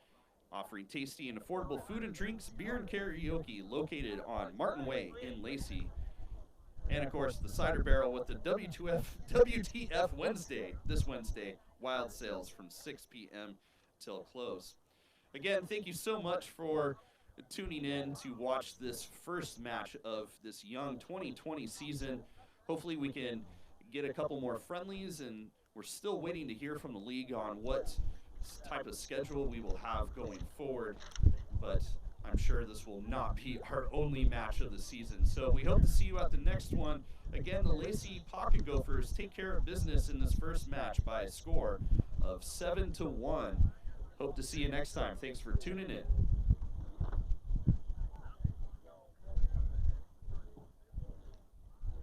offering tasty and affordable food and drinks, beer and karaoke, located on Martin Way in Lacey. And of course, the Cider Barrel with the WTF Wednesday, this Wednesday, wild sales from 6 p.m. till close. Again, thank you so much for tuning in to watch this first match of this young 2020 season. Hopefully we can get a couple more friendlies, and we're still waiting to hear from the league on what type of schedule we will have going forward, but I'm sure this will not be our only match of the season. So we hope to see you at the next one. Again, the Lacey Pocket Gophers take care of business in this first match by a score of 7-1. Hope to see you next time. Thanks for tuning in.